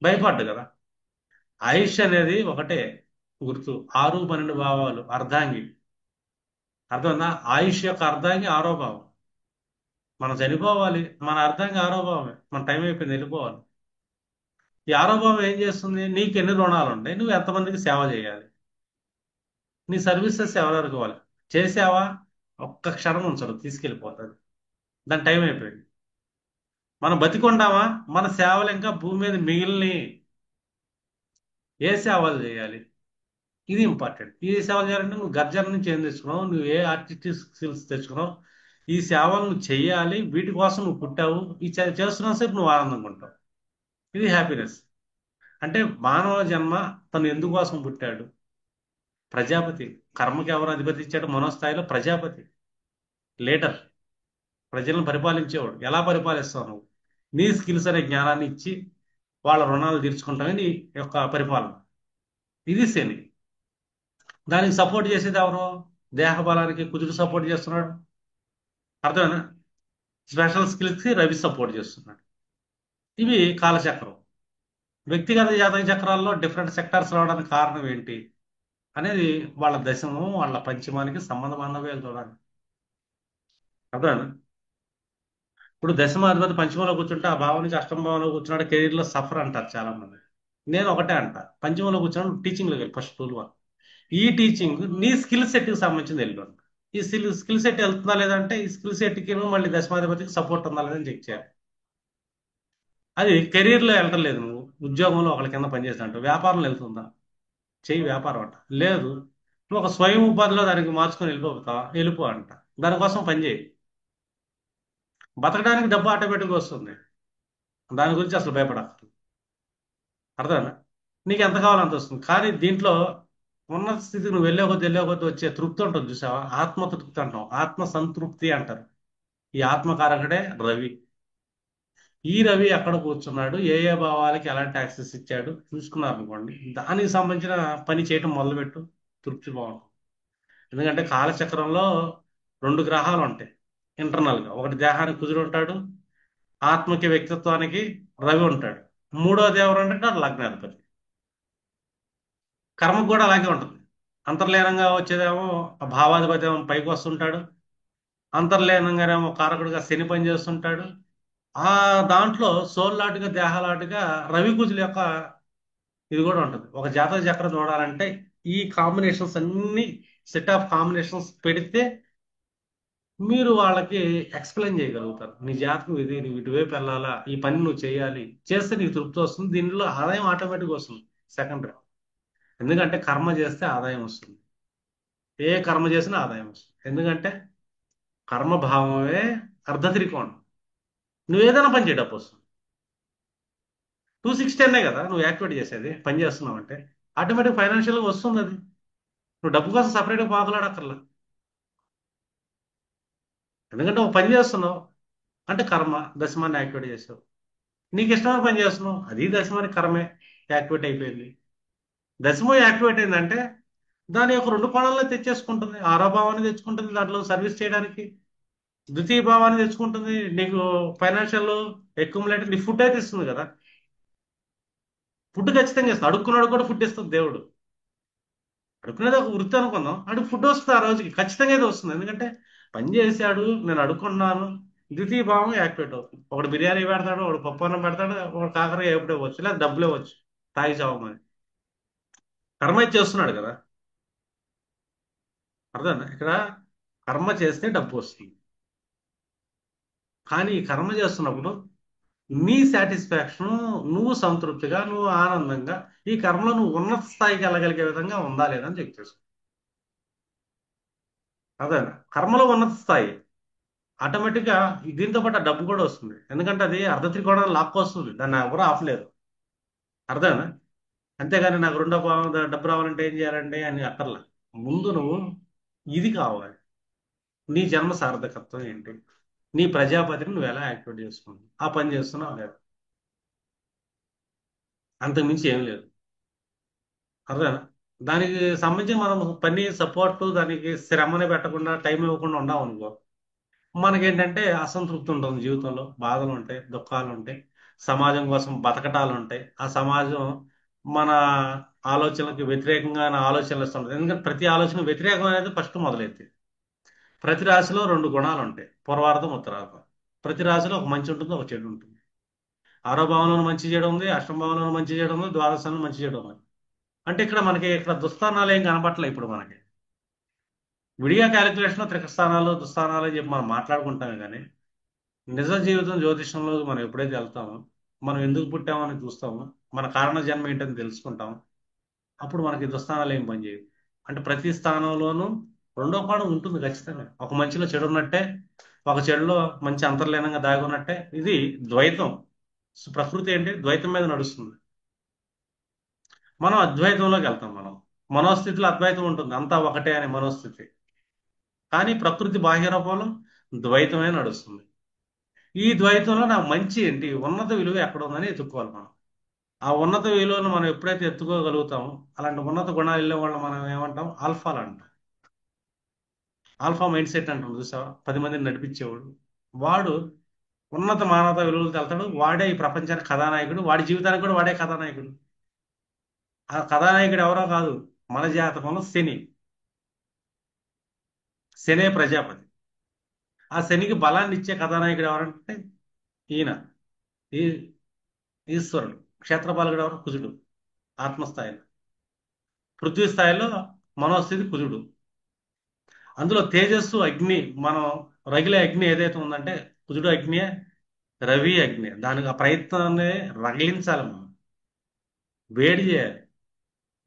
భయపడ్డు కదా. ఆయుష్ అనేది ఒకటే గుర్తు, 6, 12 భావాలు అర్ధాంగి. అర్థమైందా. ఆయుష్ యొక్క అర్ధాంగి 6వ భావం. మనం చనిపోవాలి, మన అర్ధాంగి 6వ భావమే, మన టైం అయిపోయింది, వెళ్ళిపోవాలి. ఈ 6వ భావం ఏం చేస్తుంది, నీకు ఎన్ని రుణాలు ఉంటాయి, నువ్వు ఎంతమందికి సేవ చేయాలి, నీ సర్వీసెస్ ఎవరెవరికి ఇవ్వాలి, చేసావా, ఒక్క క్షణం ఉంచరు, తీసుకెళ్ళిపోతుంది. దాని టైం అయిపోయింది. మనం బతికొండామా, మన సేవలు ఇంకా భూమి మీద మిగిలిన, ఏ సేవలు చేయాలి, ఇది ఇంపార్టెంట్. ఈ సేవలు చేయాలంటే నువ్వు గర్జన నుంచి ఏం తెచ్చుకున్నావు, నువ్వు ఏ ఆర్టిస్టిక్ స్కిల్స్ తెచ్చుకున్నావు, ఈ సేవలు నువ్వు చేయాలి, వీటి కోసం నువ్వు పుట్టావు, ఈ చేస్తున్నా సేపు నువ్వు ఆనందంగా ఉంటావు. ఇది హ్యాపీనెస్. అంటే మానవ జన్మ తను ఎందుకోసం పుట్టాడు, ప్రజాపతి. కర్మకి ఎవరు అధిపతి ఇచ్చాడు, మనోస్థాయిలో ప్రజాపతి, లీడర్, ప్రజలను పరిపాలించేవాడు. ఎలా పరిపాలిస్తావు నువ్వు, నీ స్కిల్స్ అనే జ్ఞానాన్ని ఇచ్చి వాళ్ళ రుణాలు తీర్చుకుంటామని నీ యొక్క పరిపాలన. ఇది శని. దానికి సపోర్ట్ చేసేది ఎవరు? దేహ బలానికి కుజుడు సపోర్ట్ చేస్తున్నాడు. అర్థమేనా? స్పెషల్ స్కిల్స్ కి రవి సపోర్ట్ చేస్తున్నాడు. ఇవి కాలచక్రం. వ్యక్తిగత జాతక చక్రాల్లో డిఫరెంట్ సెక్టార్స్ రావడానికి కారణం ఏంటి అనేది వాళ్ళ దశము వాళ్ళ పంచమానికి సంబంధం అన్నవే చూడాలి. అర్థమేనా? ఇప్పుడు దశమాధిపతి పంచమంలో కూర్చుంటే ఆ భావం నుంచి అష్టమ భావంలో కూర్చున్నాడు, కెరీర్ లో సఫర్ అంటారు చాలా మంది. నేను ఒకటే అంట, పంచమంలో కూర్చున్నాడు టీచింగ్ లోకి వెళ్ళి ఫస్ట్ రూల్ వన్. ఈ టీచింగ్ నీ స్కిల్ సెట్ కి సంబంధించింది వెళ్ళు. ఈ స్కిల్ సెట్ వెళ్తుందా లేదంటే ఈ స్కిల్ సెట్ కి మళ్ళీ దశమాధిపతికి సపోర్ట్ ఉందా లేదని చెక్ చేయాలి. అది కెరీర్ లో వెళ్ళటం లేదు, నువ్వు ఉద్యోగంలో ఒకళ్ళ కింద పనిచేసినట్టు వ్యాపారంలో వెళ్తుందా, చెయ్యి వ్యాపారం అంట. లేదు, నువ్వు ఒక స్వయం ఉపాధిలో దానికి మార్చుకొని వెళ్ళిపో అంట. దానికోసం పని చేయి. బతకడానికి డబ్బు ఆటోమేటిక్గా వస్తుంది, దాని గురించి అసలు భయపడక్కర్లేదు. అర్థమేనా? నీకు ఎంత కావాలో అంత వస్తుంది. కానీ దీంట్లో ఉన్నత స్థితికి నువ్వు వెళ్ళే కొద్ది వచ్చే తృప్తి ఉంటుంది చూసావా, ఆత్మ తృప్తి అంటాం, ఆత్మ సంతృప్తి అంటారు. ఈ ఆత్మకారకుడే రవి. ఈ రవి ఎక్కడ కూర్చున్నాడు, ఏ ఏ భావాలకి ఎలాంటి యాక్సెస్ ఇచ్చాడు చూసుకున్నారు అనుకోండి, దానికి సంబంధించిన పని చేయటం మొదలుపెట్టు, తృప్తి బాగుంటుంది. ఎందుకంటే కాలచక్రంలో రెండు గ్రహాలు ఉంటాయి ఇంటర్నల్ గా. ఒకటి దేహానికి కుజుడు ఉంటాడు, ఆత్మకి వ్యక్తిత్వానికి రవి ఉంటాడు. మూడోది ఎవరు అంటే లగ్నాధిపతి. కర్మకు కూడా అలాగే ఉంటుంది. అంతర్లీనంగా వచ్చేదేమో ఆ భావాధిపతి ఏమో పైకి వస్తుంటాడు, అంతర్లీనంగానేమో కారకుడిగా శని పని చేస్తుంటాడు. ఆ దాంట్లో సోల్లాటుగా దేహాలాటుగా రవి కుజుల యొక్క ఇది కూడా ఉంటుంది. ఒక జాతక చక్రం చూడాలంటే ఈ కాంబినేషన్స్ అన్ని, సెట్ ఆఫ్ కాంబినేషన్స్ పెడితే మీరు వాళ్ళకి ఎక్స్ప్లెయిన్ చేయగలుగుతారు. నీ జాతకం ఇది, నువ్వు ఇటువైపు వెళ్ళాలా, ఈ పని నువ్వు చేయాలి, చేస్తే నీకు తృప్తి వస్తుంది, దీనిలో ఆదాయం ఆటోమేటిక్ వస్తుంది. సెకండరీ. ఎందుకంటే కర్మ చేస్తే ఆదాయం వస్తుంది, ఏ కర్మ చేసినా ఆదాయం వస్తుంది. ఎందుకంటే కర్మభావమే అర్ధ త్రికోణం. నువ్వు ఏదైనా పని చేయడం వస్తుంది. 260 అనే కదా నువ్వు యాక్టివేట్ చేసేది, పని చేస్తున్నావు అంటే ఆటోమేటిక్ ఫైనాన్షియల్గా వస్తుంది అది. నువ్వు డబ్బు కోసం సపరేట్గా పాకులాడక్కర్లా. ఎందుకంటే ఒక పని చేస్తున్నావు అంటే కర్మ, దశమాన్ని యాక్టివేట్ చేసావు. నీకు ఇష్టమైన పని చేస్తున్నావు, అది దశమాని కర్మే యాక్టివేట్ అయిపోయింది. దశమం యాక్టివేట్ అయిందంటే దాని యొక్క రెండు కోణాల్లో తెచ్చేసుకుంటుంది. ఆరో భావాన్ని తెచ్చుకుంటుంది దాంట్లో సర్వీస్ చేయడానికి, ద్వితీయ భావాన్ని తెచ్చుకుంటుంది నీకు ఫైనాన్షియల్ అక్యుములేట్, నీ ఫుడ్ అయితే ఇస్తుంది కదా. ఫుడ్ ఖచ్చితంగా ఇస్తుంది, అడుక్కున్నాడు కూడా ఫుడ్ ఇస్తుంది దేవుడు. అడుక్కునేది ఒక వృత్తి అనుకుందాం, అడుగు ఫుడ్ వస్తుంది ఆ రోజుకి ఖచ్చితంగా అయితే వస్తుంది. ఎందుకంటే పని చేశాడు, నేను అడుక్కున్నాను. ద్వితీయ భావం యాక్టివేట్ అవుతుంది. ఒకడు బిర్యానీ పెడతాడు, ఒకడు పప్పు అన్నం పెడతాడు, ఒకడు కాకరగా ఎప్పుడే వచ్చు, లేదా డబ్బులు ఇవ్వచ్చు, తాగి చావమని. కర్మ అయితే చేస్తున్నాడు కదా. అర్థం ఇక్కడ, కర్మ చేస్తే డబ్బు వస్తుంది. కానీ ఈ కర్మ చేస్తున్నప్పుడు నీ సాటిస్ఫాక్షన్, నువ్వు సంతృప్తిగా, నువ్వు ఆనందంగా ఈ కర్మలో నువ్వు ఉన్నత స్థాయికి వెళ్ళగలిగే విధంగా ఉందా లేదా అని చెక్ చేసుకో. అదే కర్మలో ఉన్నత స్థాయి ఆటోమేటిక్గా దీంతో పాటు ఆ డబ్బు కూడా వస్తుంది. ఎందుకంటే అది అర్ధ త్రికోణం లాక్కొస్తుంది, దాన్ని ఎవరు ఆపలేరు. అర్థమేనా? అంతేగాని నాకు రెండో భావం డబ్బు రావాలంటే ఏం చేయాలండి అని అక్కర్లా. ముందు నువ్వు ఇది కావాలి, నీ జన్మ సార్థకత్వం ఏంటి, నీ ప్రజాపతిని నువ్వు ఎలా యాక్టివేట్ చేసుకుంటావు, ఆ పని చేస్తున్నావు లేదు, అంతకుమించి ఏం లేదు. అర్థమేనా? దానికి సంబంధించి మనం పని సపోర్ట్, దానికి శ్రమని పెట్టకుండా టైం ఇవ్వకుండా ఉన్నాం అనుకో, మనకేంటంటే అసంతృప్తి ఉంటుంది జీవితంలో, బాధలు ఉంటాయి, దుఃఖాలు ఉంటాయి, సమాజం కోసం బతకటాలు ఉంటాయి. ఆ సమాజం మన ఆలోచనలకు వ్యతిరేకంగా ఆలోచనలు ఇస్తుంటుంది. ఎందుకంటే ప్రతి ఆలోచన వ్యతిరేకం అనేది ఫస్ట్ మొదలైంది. ప్రతి రాశిలో రెండు గుణాలు ఉంటాయి, పూర్వార్థం ఉత్తరార్థం. ప్రతి రాశిలో ఒక మంచి ఉంటుంది, ఒక చెడు ఉంటుంది. ఆరో భావంలో మంచి చేయడం ఉంది, అష్టమ భావంలో మంచి చేయడం ఉంది, ద్వాదశంలో మంచి చేయడం ఉంది. అంటే ఇక్కడ మనకి ఇక్కడ దుస్థానాలు ఏం కనపట్లే ఇప్పుడు మనకి. విడిగా క్యాలిక్యులేషన్ త్రికస్థానాలు దుస్థానాలు అని చెప్పి మనం మాట్లాడుకుంటామే కానీ నిజ జీవితం జ్యోతిషంలో మనం ఎప్పుడైతే వెళ్తామో, మనం ఎందుకు పుట్టామని చూస్తాము, మన కారణ జన్మ ఏంటని తెలుసుకుంటాము, అప్పుడు మనకి దుస్థానాలు ఏం పనిచేయవు. అంటే ప్రతి స్థానంలోనూ రెండో కోణం ఉంటుంది ఖచ్చితంగా. ఒక మంచిలో చెడు ఉన్నట్టే, ఒక చెడులో మంచి అంతర్లీనంగా దాగి ఉన్నట్టే ఇది ద్వైతం. ప్రకృతి ఏంటి ద్వైతం మీద నడుస్తుంది. మనం అద్వైతంలోకి వెళ్తాం. మనం మనోస్థితిలో అద్వైతం ఉంటుంది, అంతా ఒకటే అనే మనోస్థితి. కానీ ప్రకృతి బాహ్య రూపంలో ద్వైతమే నడుస్తుంది. ఈ ద్వైతంలో నా మంచి ఏంటి, ఉన్నత విలువ ఎక్కడ ఉందని ఎత్తుక్కోవాలి మనం. ఆ ఉన్నత విలువలు మనం ఎప్పుడైతే ఎత్తుకోగలుగుతామో అలాంటి ఉన్నత గుణాలు వెళ్ళే వాళ్ళు మనం ఏమంటాం ఆల్ఫాలు అంటాం. ఆల్ఫా మైండ్ సెట్ అంటాం చూసావా, 10 మందిని నడిపించేవాడు. వాడు ఉన్నత మానవతా విలువలు తెలతాడు. వాడే ఈ ప్రపంచానికి కథానాయకుడు, వాడి జీవితానికి కూడా వాడే కథానాయకుడు. ఆ కథానాయకుడు ఎవరో కాదు, మన జాతకంలో శని. శనే ప్రజాపతి. ఆ శనికి బలాన్ని ఇచ్చే కథానాయకుడు ఎవరంటే ఈయన, ఈ ఈశ్వరుడు. క్షేత్రపాలకుడు ఎవరు? కుజుడు. ఆత్మస్థాయిలో. పృథ్వీ స్థాయిలో మనోస్థితి కుజుడు. అందులో తేజస్సు అగ్ని, మనం రగిలే అగ్ని ఏదైతే ఉందంటే కుజుడు అగ్ని, రవి అగ్ని. దానికి ఆ ప్రయత్నాన్ని రగిలించాలి మనం, వేడి చేయాలి.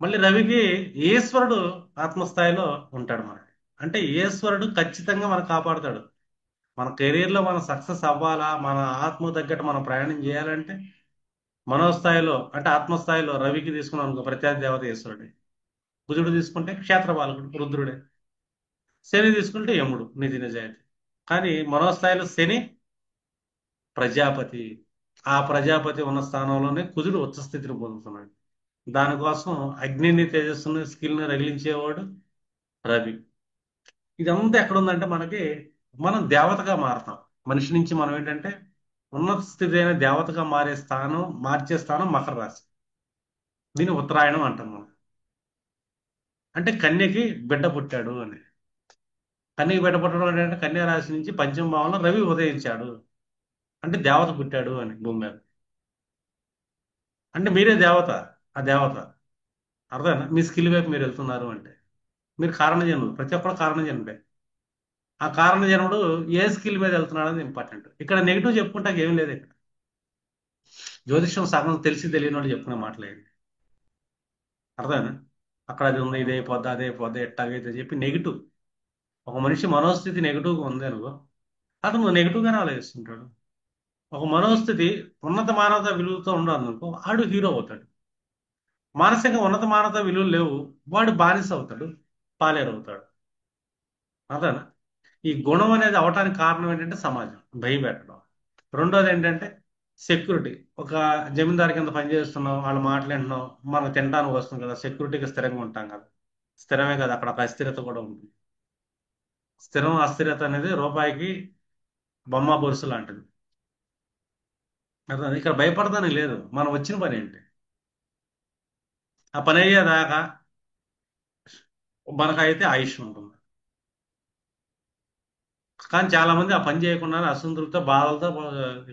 మళ్ళీ రవికి ఈశ్వరుడు ఆత్మస్థాయిలో ఉంటాడు మనకి. అంటే ఈశ్వరుడు ఖచ్చితంగా మనం కాపాడుతాడు. మన కెరీర్ లో మనం సక్సెస్ అవ్వాలా, మన ఆత్మ తగ్గట్టు మనం ప్రయాణం చేయాలంటే మనోస్థాయిలో అంటే ఆత్మస్థాయిలో రవికి తీసుకున్నాం అనుకో, ప్రత్యర్థి దేవత ఈశ్వరుడే. కుజుడు తీసుకుంటే క్షేత్రపాలకుడు రుద్రుడే. శని తీసుకుంటే యముడు, నిధి నిజాయితీ. కానీ మనోస్థాయిలో శని ప్రజాపతి. ఆ ప్రజాపతి ఉన్న స్థానంలోనే కుజుడు ఉచ్చ స్థితిని పొందుతున్నాడు. దానికోసం అగ్నిని తేజస్సుని స్కిల్ని రగిలించేవాడు రవి. ఇదంతా ఎక్కడ ఉందంటే మనకి, మనం దేవతగా మారతాం. మనిషి నుంచి మనం ఏంటంటే ఉన్నత స్థితి అయిన దేవతగా మార్చే స్థానం మకర రాశి. దీన్ని ఉత్తరాయణం అంటాం మనం. అంటే కన్యకి బిడ్డ పుట్టాడు అని. కన్యకి బిడ్డ పుట్టడం అంటే కన్యా రాశి నుంచి పంచమ భావంలో రవి ఉదయించాడు, అంటే దేవత పుట్టాడు అని భూమి మీద. అంటే మీరే దేవత. ఆ దేవత అర్థమైనా, మీ స్కిల్ వైపు మీరు వెళ్తున్నారు అంటే మీరు కారణ జన్ముడు. ప్రతి ఒక్కరు కారణ జన్ముడే. ఆ కారణ జన్ముడు ఏ స్కిల్ మీద వెళ్తున్నాడు అనేది ఇంపార్టెంట్. ఇక్కడ నెగిటివ్ చెప్పుకుంటాక ఏం లేదు ఇక్కడ. జ్యోతిష్యం సగం తెలిసి తెలియని వాళ్ళు చెప్పుకునే మాటలేదు. అర్థమైనా, అక్కడ అది ఉంది, ఇదే అయిపోద్ది, అదే అయిపోద్ది, ఎట్టాగైతే చెప్పి నెగిటివ్. ఒక మనిషి మనోస్థితి నెగిటివ్గా ఉంది అనుకో, అతను నెగిటివ్ గానే ఆలోచిస్తుంటాడు. ఒక మనోస్థితి ఉన్నత మానవత విలువతో ఉండదు అనుకో, ఆడు హీరో అవుతాడు. మానసికంగా ఉన్నత మానవత విలువలు లేవు, వాడు బానిస అవుతాడు, పాలేరు అవుతాడు. అదేనా. ఈ గుణం అనేది అవటానికి కారణం ఏంటంటే సమాజం భయపెట్టడం. రెండోది ఏంటంటే సెక్యూరిటీ. ఒక జమీందారు కింద పనిచేస్తున్నాం, వాళ్ళు మాట్లాడినాం, మనకు తినడానికి వస్తుంది కదా, సెక్యూరిటీగా స్థిరంగా ఉంటాం కదా. స్థిరమే కదా, అక్కడ ఒక అస్థిరత కూడా ఉంది. స్థిరం అస్థిరత అనేది రూపాయికి బొమ్మ బొరుసు లాంటిది. అర్థం. ఇక్కడ భయపడదానికి లేదు, మనం వచ్చిన పని ఏంటి, ఆ పని అయ్యేదాకా మనకైతే ఆయుష్ ఉంటుంది. కానీ చాలా మంది ఆ పని చేయకుండా అసంతృప్తితో బాధలతో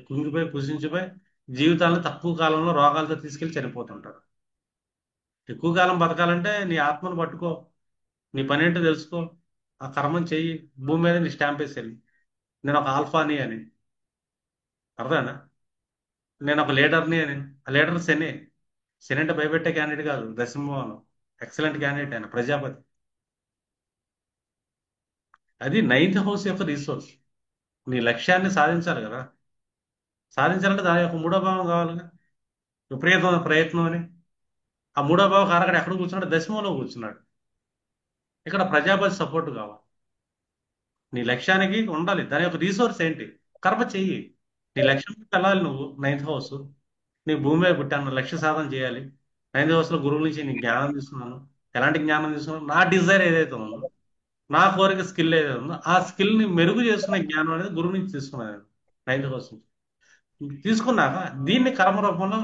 కుంగిపోయి కుసించిపోయి జీవితాలను తక్కువ కాలంలో రోగాలతో తీసుకెళ్లి చనిపోతుంటారు. ఎక్కువ కాలం బతకాలంటే నీ ఆత్మను పట్టుకో, నీ పని ఏంటో తెలుసుకో, ఆ కర్మం చెయ్యి, భూమి మీద నీ స్టాంప్ వేసేయాలి. నేను ఒక ఆల్ఫాని అని. అర్థమేనా. నేను ఒక లీడర్ని అని. ఆ లీడర్ శని. శని అంటే భయపెట్టే క్యాండిడేట్ కాదు, దశమోహన్. ఎక్సలెంట్ క్యాండిడేట్ ఆయన, ప్రజాపతి. అది నైన్త్ హౌస్ యొక్క రిసోర్స్. నీ లక్ష్యాన్ని సాధించాలి కదా. సాధించాలంటే దాని యొక్క మూడో భావం కావాలిగా, విపరీతమైన ప్రయత్నం అని. ఆ మూడో భావ కారకుడు ఎక్కడ కూర్చున్నాడు? దశమంలో కూర్చున్నాడు. ఇక్కడ ప్రజాపతి సపోర్ట్ కావాలి. నీ లక్ష్యానికి ఉండాలి. దాని యొక్క రీసోర్స్ ఏంటి? కర్మ చెయ్యి. నీ లక్ష్యం వెళ్ళాలి. నువ్వు నైన్త్ హౌస్, నీ భూమి మీద పుట్టాను, లక్ష్య సాధన చేయాలి. నైన్త్ హౌస్ లో గురువు నుంచి నీకు జ్ఞానం తీసుకున్నాను. ఎలాంటి జ్ఞానం తీసుకున్నాను? నా డిజైర్ ఏదైతే ఉందో, నా కోరిక స్కిల్ ఏదైతే ఉందో, ఆ స్కిల్ ని మెరుగు చేసుకునే జ్ఞానం అనేది గురువు నుంచి తీసుకున్నాను. నైన్త్ హౌస్ నుంచి తీసుకున్నాక దీన్ని కర్మ రూపంలో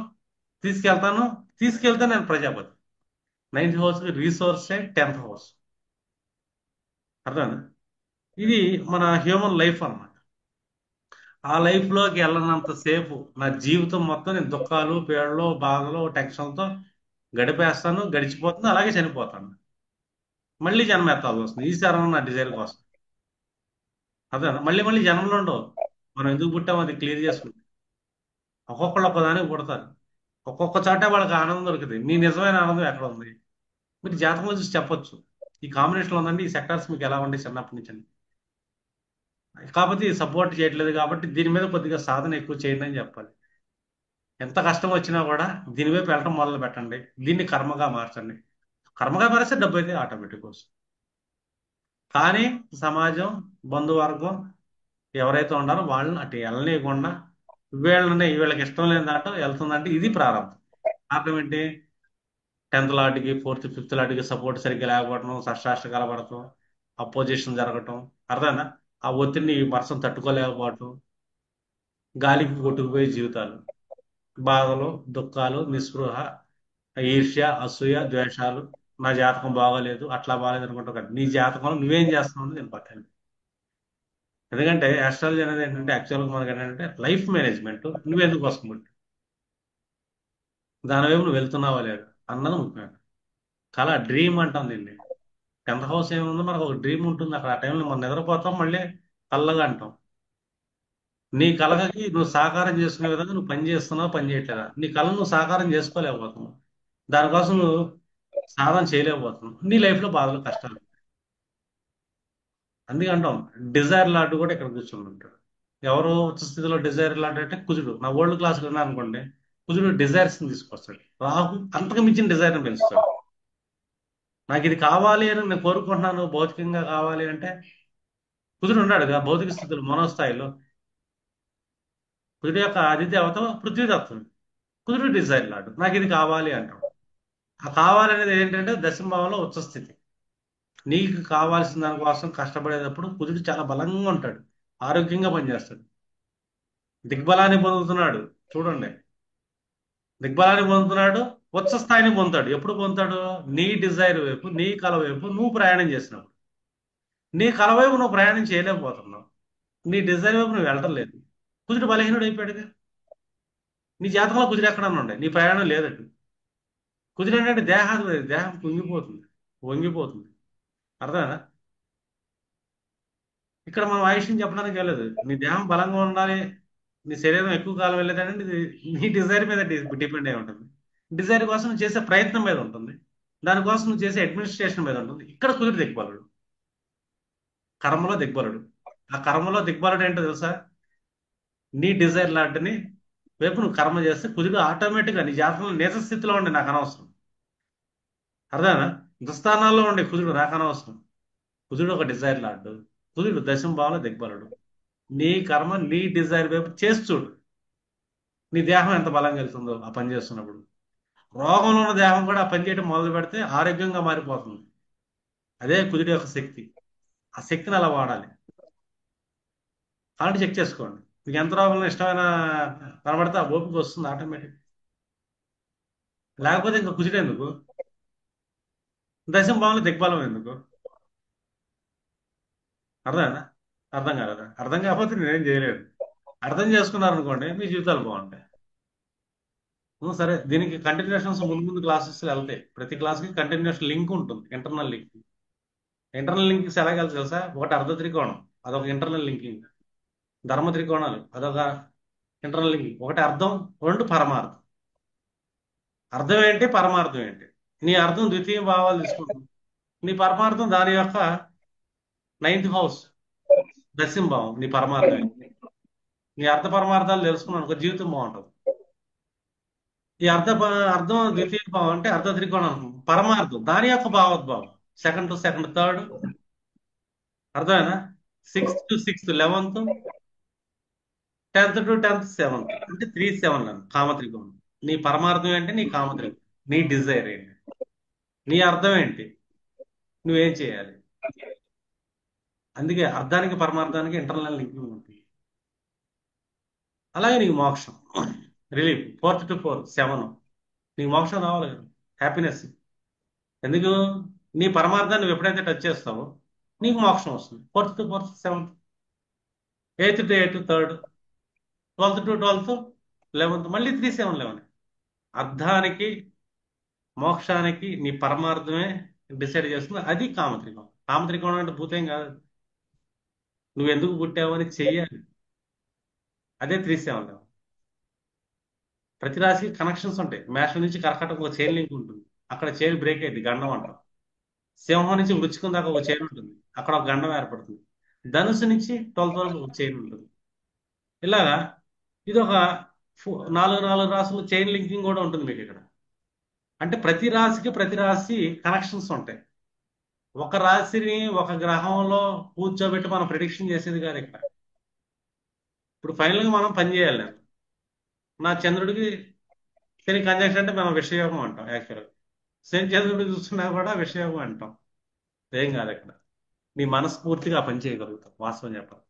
తీసుకెళ్తాను. తీసుకెళ్తే నేను ప్రజాపతి. నైన్త్ హౌస్ రీసోర్సే 10th హౌస్. అర్థమైందా. ఇది మన హ్యూమన్ లైఫ్ అన్నమాట. ఆ లైఫ్ లోకి వెళ్ళనంత సేపు నా జీవితం మొత్తం నేను దుఃఖాలు, పీడలు, బాధలు, టెన్షన్లతో గడిపేస్తాను, గడిచిపోతుంది, అలాగే చనిపోతాను. మళ్ళీ జన్మ ఎత్తాల్సి వస్తుంది ఈ శరం నా డిజైర్ కోసం. అదే మళ్ళీ మళ్ళీ జన్మలు ఉండవు. మనం ఎందుకు పుట్టామో అది క్లియర్ చేసుకుంటాం. ఒక్కొక్కళ్ళు ఒక్కదానికి పుడతారు. ఒక్కొక్క చోట వాళ్ళకి ఆనందం దొరుకుతుంది. మీ నిజమైన ఆనందం ఎక్కడ ఉంది? మీరు జాతకంలో చూసి చెప్పొచ్చు, ఈ కాంబినేషన్లో ఉందండి, ఈ సెక్టార్స్ మీకు ఎలా ఉండే చిన్నప్పటి నుంచి అని. కాకపోతే సపోర్ట్ చేయట్లేదు కాబట్టి దీని మీద కొద్దిగా సాధన ఎక్కువ చేయండి అని చెప్పాలి. ఎంత కష్టం వచ్చినా కూడా దీని వైపు వెళ్ళటం మొదలు పెట్టండి. దీన్ని కర్మగా మార్చండి. కర్మగా మారిస్తే డబ్బు అయితే ఆటోమేటిక్ వస్తుంది. కానీ సమాజం, బంధువర్గం ఎవరైతే ఉన్నారో వాళ్ళని అటు వెళ్ళనీయకుండా, వీళ్ళకి ఇష్టం లేని దాంట్లో వెళ్తుందంటే ఇది ప్రారంభం. కారణం ఏంటి? 10th లాట్కి 4th 5th లాట్కి సపోర్ట్ సరిగ్గా లేకపోవడం, షష్టాష్టకాల పడటం, అపోజిషన్ జరగటం, అర్థమైందా? ఆ ఒత్తిడిని మనసం తట్టుకోలేకపోవటం, గాలికి కొట్టుకుపోయే జీవితాలు, బాధలు, దుఃఖాలు, నిస్పృహ, ఈర్ష్య, అసూయ, ద్వేషాలు. నా జాతకం బాగోలేదు, అట్లా బాగలేదు అనుకుంటావు కదా, నీ జాతకంలో నువ్వేం చేస్తున్నావు నేను పట్టాను. ఎందుకంటే ఆస్ట్రాలజీ అనేది ఏంటంటే యాక్చువల్గా మనకి ఏంటంటే లైఫ్ మేనేజ్మెంట్. నువ్వెందుకు వస్తుంది దాని వైపు నువ్వు వెళ్తున్నావా లేదు అన్నది ముఖ్యం. కళ, డ్రీమ్ అంటాం దీన్ని. 10th హౌస్ ఏముందో మనకు ఒక డ్రీమ్ ఉంటుంది. అక్కడ ఆ టైంలో మనం నిద్రపోతాం, మళ్ళీ కళ్ళగా అంటాం. నీ కలగకి నువ్వు సాకారం చేసుకునే విధంగా నువ్వు పని చేస్తున్నావు, పని చేయట్లేదా, నీ కళను నువ్వు సాకారం చేసుకోలేకపోతున్నావు. దానికోసం నువ్వు సాధన చేయలేకపోతున్నావు. నీ లైఫ్లో బాధలు, కష్టాలు. అందుకే అంటాం డిజైర్ లాంటి కూడా ఇక్కడ కూర్చొని ఉంటాడు. ఎవరు ఉచ్చ స్థితిలో డిజైర్ లాంటి అంటే కుజుడు. నా వరల్డ్ క్లాస్ విన్నా అనుకోండి, కుజుడు డిజైర్స్ తీసుకొస్తాడు. రాహు అంతకు మించిన డిజైర్ పెంచుతాడు. నాకు ఇది కావాలి అని నేను కోరుకుంటున్నాను, భౌతికంగా కావాలి అంటే కుజుడు ఉన్నాడు కదా భౌతిక స్థితిలో మనోస్థాయిలో. కుజుడు యొక్క అధిదేవత పృథ్వీతత్వం. కుజుడు డిజైర్ లాడు, నాకు ఇది కావాలి అంటాం. ఆ కావాలి అనేది ఏంటంటే దశమభావంలో ఉచ్చ స్థితి. నీకు కావాల్సిన దానికోసం కష్టపడేటప్పుడు కుజుడు చాలా బలంగా ఉంటాడు, ఆరోగ్యంగా పనిచేస్తాడు, దిగ్బలాన్ని పొందుతున్నాడు. చూడండి, దిగ్బలాన్ని పొందుతున్నాడు, ఉచ్చ స్థాయిని పొందుతాడు. ఎప్పుడు పొందుతాడు? నీ డిజైర్ వైపు, నీ కల వైపు నువ్వు ప్రయాణం చేసినప్పుడు. నీ కల వైపు నువ్వు ప్రయాణం చేయలేకపోతున్నావు, నీ డిజైర్ వైపు నువ్వు వెళ్ళటం లేదు. కుజుడు బలహీనుడు అయిపోయాడుగా. నీ జాతకంలో కుజుడు ఎక్కడన్నా ఉండే, నీ ప్రయాణం లేదట్టు. కుజుడు ఏంటంటే దేహాధిపతి, దేహం కుంగిపోతుంది, వంగిపోతుంది. అర్థమేనా? ఇక్కడ మనం ఆయుష్ని చెప్పడానికి వెళ్ళలేదు. నీ దేహం బలంగా ఉండాలి, నీ శరీరం ఎక్కువ కాలం వెళ్ళేదంటే నీ డిజైర్ మీద డిపెండ్ అయి ఉంటుంది. డిజైర్ కోసం నువ్వు చేసే ప్రయత్నం మీద ఉంటుంది, దానికోసం నువ్వు చేసే అడ్మినిస్ట్రేషన్ మీద ఉంటుంది. ఇక్కడ కుదిరి దిగ్బలుడు, కర్మలో దిగ్బలుడు. ఆ కర్మలో దిగ్బలుడు ఏంటో తెలుసా? నీ డిజైర్ లాంటిని వైపు నువ్వు కర్మ చేస్తే కుదిరి ఆటోమేటిక్గా నీ జాతకంలో నేత స్థితిలో ఉండే నాకు అనవసరం. అర్థమేనా? దుస్థానాల్లో ఉండే కుజుడు నాకు అనవసరం. కుజుడు ఒక డిజైర్ లాంటి కుజుడు దశమ భావంలో దిగ్బలుడు. నీ కర్మ నీ డిజైర్ వైపు చేసి చూడు, నీ దేహం ఎంత బలంగా వెళ్తుందో ఆ పని చేస్తున్నప్పుడు. రోగంలో ఉన్న దేహం కూడా ఆ పని చేయడం మొదలు పెడితే ఆరోగ్యంగా మారిపోతుంది. అదే కుజుడి యొక్క శక్తి. ఆ శక్తిని అలా వాడాలి. కాబట్టి చెక్ చేసుకోండి, మీకు ఎంత రోగంలో ఇష్టమైన కనబడితే ఆ ఓపిక వస్తుంది ఆటోమేటిక్. లేకపోతే ఇంకా కుజుడు ఎందుకు, దశమ భావంలో దిగ్బలం ఎందుకు? అర్థమేనా? అర్థం కాలేదా? అర్థం కాకపోతే నేనేం చేయలేదు. అర్థం చేసుకున్నారనుకోండి మీ జీవితాలు బాగుంటాయి. సరే, దీనికి కంటిన్యూషన్స్ ముందు ముందు క్లాసెస్ వెళ్తాయి. ప్రతి క్లాస్కి కంటిన్యూషన్ లింక్ ఉంటుంది, ఇంటర్నల్ లింక్. ఇంటర్నల్ లింక్స్ ఎలా కలిసి తెలుసా? ఒకటి అర్ధ త్రికోణం, అదొక ఇంటర్నల్ లింకింగ్. ధర్మ త్రికోణాలు అదొక ఇంటర్నల్ లింకింగ్. ఒకటి అర్థం, రెండు పరమార్థం. అర్థం ఏంటి, పరమార్థం ఏంటి? నీ అర్థం ద్వితీయ భావాలు తీసుకుంటుంది, నీ పరమార్థం దాని యొక్క 9th హౌస్, దశమ భావం. నీ పరమార్థం ఏంటి? నీ అర్థ పరమార్థాలు తెలుసుకున్నాను అనుకో, జీవితం బాగుంటుంది. ఈ అర్థం ద్వితీయ భావం అంటే అర్ధ త్రికోణం. పరమార్థం దాని యొక్క భావోద్భావం, సెకండ్ టు సెకండ్ థర్డ్. అర్థమేనా? 6th to 6th 11th, 10th to 10th 7th, అంటే 3 7 కామత్రికోణం. నీ పరమార్థం ఏంటి, నీ కామత్రికోణం, నీ డిజైర్ ఏంటి, నీ అర్థం ఏంటి, నువ్వేం చేయాలి. అందుకే అర్థానికి పరమార్థానికి ఇంటర్నల్ లింకింగ్ ఉంటుంది. అలాగే నీకు మోక్షం, రిలీఫ్ 4th to 4th 7, నీకు మోక్షం రావాలి కదా, హ్యాపీనెస్. ఎందుకు? నీ పరమార్థాన్ని నువ్వు ఎప్పుడైతే టచ్ చేస్తావో నీకు మోక్షం వస్తుంది. 4th to 4th 7th, 8th to 8th 3rd, 12th to 12th 11th, మళ్ళీ 3 7 11. అర్థానికి మోక్షానికి నీ పరమార్థమే డిసైడ్ చేస్తుంది. అది కామత్రికోణం. కామత్రికోణం అంటే భూతం కాదు, నువ్వు ఎందుకు పుట్టావు అని చెయ్యాలి. అదే 3 7 11. ప్రతి రాశికి కనెక్షన్స్ ఉంటాయి. మేషం నుంచి కర్కాటక ఒక చైన్ లింక్ ఉంటుంది, అక్కడ చైన్ బ్రేక్ అయింది, గండం అంటాం. సింహం నుంచి వృచ్చికం దాకా ఒక చైన్ ఉంటుంది, అక్కడ ఒక గండం ఏర్పడుతుంది. ధనుసు నుంచి 12th వరకు ఒక చైన్ ఉంటుంది. ఇలాగా ఇది ఒక 4 4 రాసులు చైన్ లింకింగ్ కూడా ఉంటుంది మీకు ఇక్కడ. అంటే ప్రతి రాశికి ప్రతి రాశి కనెక్షన్స్ ఉంటాయి. ఒక రాశిని ఒక గ్రహంలో కూర్చోబెట్టి మనం ప్రిడిక్షన్ చేసేది కాదు ఇక్కడ. ఇప్పుడు ఫైనల్గా మనం పని చేయాలి. నా చంద్రుడికి శని కంజంక్షన్ అంటే మనం విషయోగం అంటాం యాక్చువల్గా. శని చంద్రుడు చూస్తున్నా కూడా విషయోగం అంటాం. ఏం కాదు అక్కడ. నీ మనసు పూర్తిగా ఆ పని చేయగలుగుతాం వాస్తవం చెప్పాలి.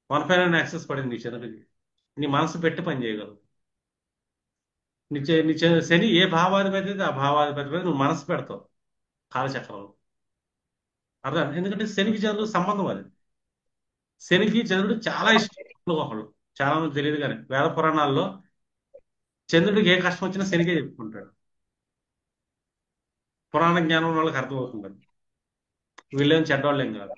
159 యాక్సెస్ పడింది నీ చంద్రుడికి. నీ మనసు పెట్టి పని చేయగలుగుతావు. శని ఏ భావాధిపతి అయితే ఆ భావాధిపతి మీద నువ్వు మనసు పెడతావు కాలచక్రంలో. అర్థం? ఎందుకంటే శనికి చంద్రుడు సంబంధం అది. శనికి చంద్రుడు చాలా ఇష్టం ఒకడు. చాలా మంది తెలియదు కానీ వేద పురాణాల్లో చంద్రుడికి ఏ కష్టం వచ్చినా శనికే చెప్పుకుంటాడు. పురాణ జ్ఞానం ఉన్న వాళ్ళకి అర్థమవుతుంది. వీళ్ళేం చెడ్డవాళ్ళేం కాదు.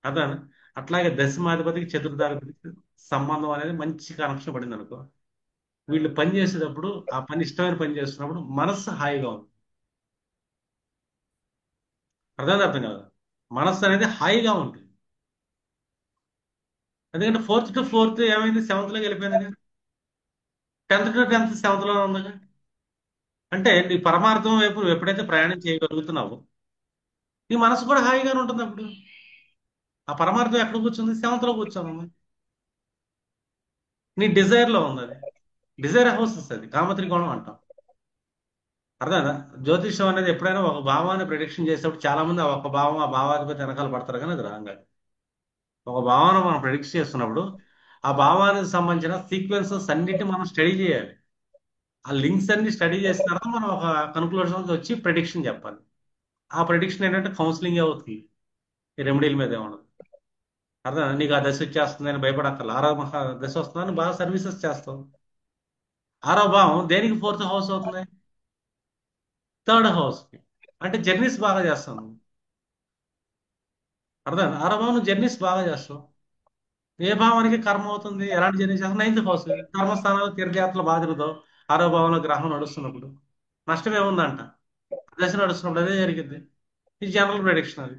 అర్థం? అట్లాగే దశమాధిపతికి చతుర్థాధిపతికి సంబంధం అనేది మంచి కనెక్షన్ పడింది అనుకో. వీళ్ళు పని చేసేటప్పుడు ఆ పని ఇష్టమైన పని చేస్తున్నప్పుడు మనస్సు హాయిగా ఉంది. అర్థం కాదు. మనస్సు అనేది హాయిగా ఉంటుంది. ఎందుకంటే ఫోర్త్ టు ఫోర్త్ ఏమైంది, సెవెంత్ లోకి వెళ్ళిపోయింది. 10th టు 10th సెవెంత్ లో ఉందిగా. అంటే నీ పరమార్థం వైపు నువ్వు ఎప్పుడైతే ప్రయాణం చేయగలుగుతున్నావో నీ మనసు కూడా హాయిగానే ఉంటుంది అప్పుడు. ఆ పరమార్థం ఎక్కడ కూర్చుంది? సెవెంత్ లో కూర్చోను. నీ డిజైర్ లో ఉంది అది. డిజైర్ హౌసెస్ అది కామత్రికోణం అంటాం. అర్థమైందా? జ్యోతిష్యం అనేది ఎప్పుడైనా ఒక భావాన్ని ప్రిడిక్షన్ చేసేటప్పుడు చాలా మంది ఆ ఒక భావం ఆ భావాధిపతి వెనకాల పడతారు, కానీ అది రాంగ్. ఒక భావాన్ని మనం ప్రిడిక్ట్ చేస్తున్నప్పుడు ఆ భావానికి సంబంధించిన సీక్వెన్సెస్ అన్నిటిని మనం స్టడీ చేయాలి. ఆ లింక్స్ అన్ని స్టడీ చేసిన తర్వాత మనం ఒక కన్క్లూజన్ వచ్చి ప్రిడిక్షన్ చెప్పాలి. ఆ ప్రిడిక్షన్ ఏంటంటే కౌన్సిలింగ్ అవుతుంది. ఈ రెమెడీల మీద ఏమన్నది. అర్థం? నీకు ఆ దశ వచ్చేస్తుంది అని భయపడక్కర్ల. ఆరో మహా దశ వస్తుందని బాగా సర్వీసెస్ చేస్తావు. ఆరో భావం దేనికి ఫోర్త్ హౌస్ అవుతుంది? Third house. అంటే జర్నీస్ బాగా చేస్తాను. అర్థం? ఆరో భావం నువ్వు జర్నీస్ బాగా చేస్తావు. ఏ భావానికి కర్మ అవుతుంది? ఎలాంటి జర్నీ చేస్తావు? 9th house. కర్మస్థానాలు తీర్థయాత్రలు బాగా తిరుగుతావు. ఆరో భావంలో గ్రహం నడుస్తున్నప్పుడు నష్టం ఏముందంట? దశ నడుస్తున్నప్పుడు అదే జరిగింది. ఇది జనరల్ ప్రిడిక్షన్ అది.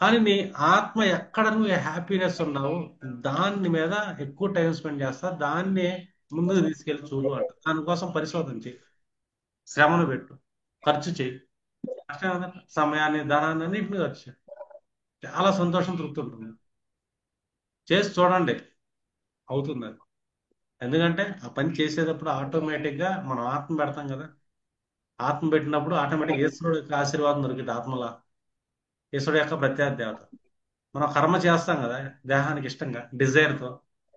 కానీ నీ ఆత్మ ఎక్కడ నువ్వు హ్యాపీనెస్ ఉన్నావు దాని మీద ఎక్కువ టైం స్పెండ్ చేస్తా, దాన్నే ముందుకు తీసుకెళ్లి చూడు అంట. దానికోసం పరిశోధన చేయి, శ్రమను పెట్టు, ఖర్చు చేయి. కష్టం కదా? సమయాన్ని ధనాన్ని అన్నింటినీ ఖర్చు చేయి. చాలా సంతోషం, తృప్తి ఉంటుంది. చేసి చూడండి, అవుతుంది అది. ఎందుకంటే ఆ పని చేసేటప్పుడు ఆటోమేటిక్ గా మనం ఆత్మ పెడతాం కదా. ఆత్మ పెట్టినప్పుడు ఆటోమేటిక్ ఈశ్వరుడు యొక్క ఆశీర్వాదం దొరికింది ఆత్మలా. ఈశ్వరుడు యొక్క ప్రత్యేక దేవత. మనం కర్మ చేస్తాం కదా దేహానికి ఇష్టంగా డిజైర్తో.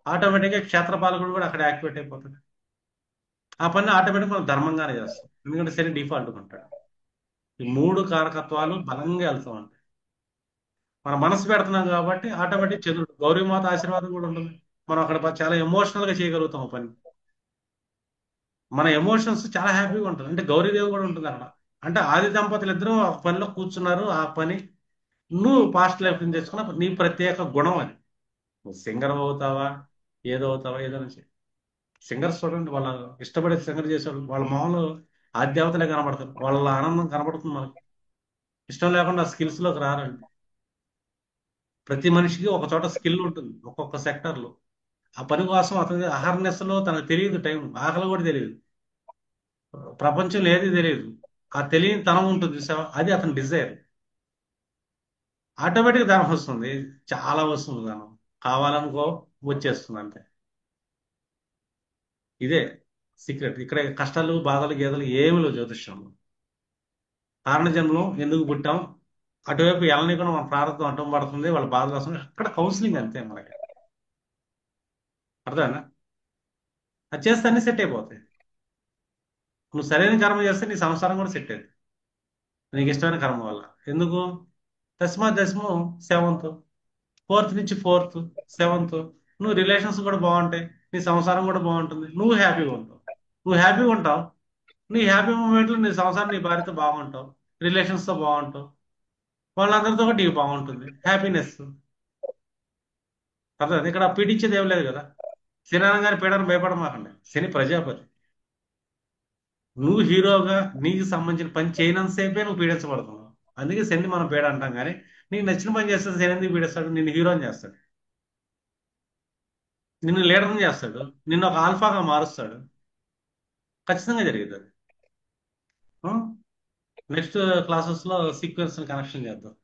ఆటోమేటిక్గా క్షేత్రపాలకుడు కూడా అక్కడ యాక్టివేట్ అయిపోతాడు. ఆ పని ఆటోమేటిక్ మనం ధర్మంగానే చేస్తాం. ఎందుకంటే శని డిఫాల్ట్ ఉంటాడు. ఈ మూడు కారకత్వాలు బలంగా వెళ్తూ ఉంటాయి. మన మనసు పెడుతున్నాం కాబట్టి ఆటోమేటిక్ చంద్రుడు గౌరీమాత ఆశీర్వాదం కూడా ఉంటుంది. మనం అక్కడ చాలా ఎమోషనల్ గా చేయగలుగుతాం ఆ పని. మన ఎమోషన్స్ చాలా హ్యాపీగా ఉంటుంది. అంటే గౌరీదేవి కూడా ఉంటుంది అక్కడ. అంటే ఆది దంపతులు ఇద్దరు ఒక పనిలో కూర్చున్నారు. ఆ పని నువ్వు పాస్ట్ లైఫ్ నుంచి తెచ్చుకున్న నీ ప్రత్యేక గుణం అది. నువ్వు సింగర్ అవుతావా, ఏదో అవుతావా, ఏదో నుంచి. సింగర్స్ చూడండి, వాళ్ళ ఇష్టపడే సింగర్ చేసేవాళ్ళు వాళ్ళ మొహంలో ఆ దేవతలే కనబడతారు. వాళ్ళ ఆనందం కనబడుతుంది మనకి. ఇష్టం లేకుండా స్కిల్స్ లోకి రారండి. ప్రతి మనిషికి ఒక చోట స్కిల్ ఉంటుంది ఒక్కొక్క సెక్టర్ లో. ఆ పని కోసం అతని అహర్నెస్ లో తనకు తెలియదు, టైం ఆకలి కూడా తెలియదు, ప్రపంచంలో ఏది తెలియదు. ఆ తెలియని తనం ఉంటుంది చూసావా, అది అతని డిజైర్. ఆటోమేటిక్ దానం వస్తుంది. చాలా వస్తుంది దానం. కావాలనుకో వచ్చేస్తుంది అంతే. ఇదే సీక్రెట్. ఇక్కడ కష్టాలు బాధలు గీతలు ఏమి లేవు జ్యోతిష్యంలో. కారణ జన్మలో ఎందుకు పుట్టాం, అటువైపు వెళ్ళనీకుండా మన ప్రారంభం అడ్డం పడుతుంది, వాళ్ళ బాధలు వస్తుంది. అక్కడ కౌన్సిలింగ్ అంతే మనకి. అర్థమేనా? అది చేస్తే అన్ని సెట్ అయిపోతాయి. నువ్వు సరైన కర్మ చేస్తే నీ సంసారం కూడా సెట్ అయింది నీకు ఇష్టమైన కర్మ వల్ల. ఎందుకు? దశమం సెవెంత్, ఫోర్త్ నుంచి ఫోర్త్ సెవెంత్. నువ్వు రిలేషన్స్ కూడా బాగుంటాయి, నీ సంసారం కూడా బాగుంటుంది, నువ్వు హ్యాపీగా ఉంటావు. నువ్వు హ్యాపీగా ఉంటావు, నీ హ్యాపీ మూమెంట్లో నీ సంసారం నీ భార్యతో బాగుంటావు, రిలేషన్స్తో బాగుంటావు, వాళ్ళందరితో కూడా నీకు బాగుంటుంది, హ్యాపీనెస్. అర్థం? ఇక్కడ పీడించేది ఏం లేదు కదా. శని అనగానే పీడన భయపడమాకండి. శని ప్రజాపతి. నువ్వు హీరోగా నీకు సంబంధించిన పని చేయనంతసేపే నువ్వు పీడించబడుతున్నావు. అందుకే శని మనం పీడ అంటాం. కానీ నీకు నచ్చిన పని చేస్తే శని ఎందుకు పీడిస్తాడు? నిన్ను హీరోని చేస్తాడు, నిన్ను లీడర్ని చేస్తాడు, నిన్ను ఒక ఆల్ఫాగా మారుస్తాడు. ఖచ్చితంగా జరిగింది అది. నెక్స్ట్ క్లాసెస్ లో సీక్వెన్స్ కనెక్షన్ చేద్దాం.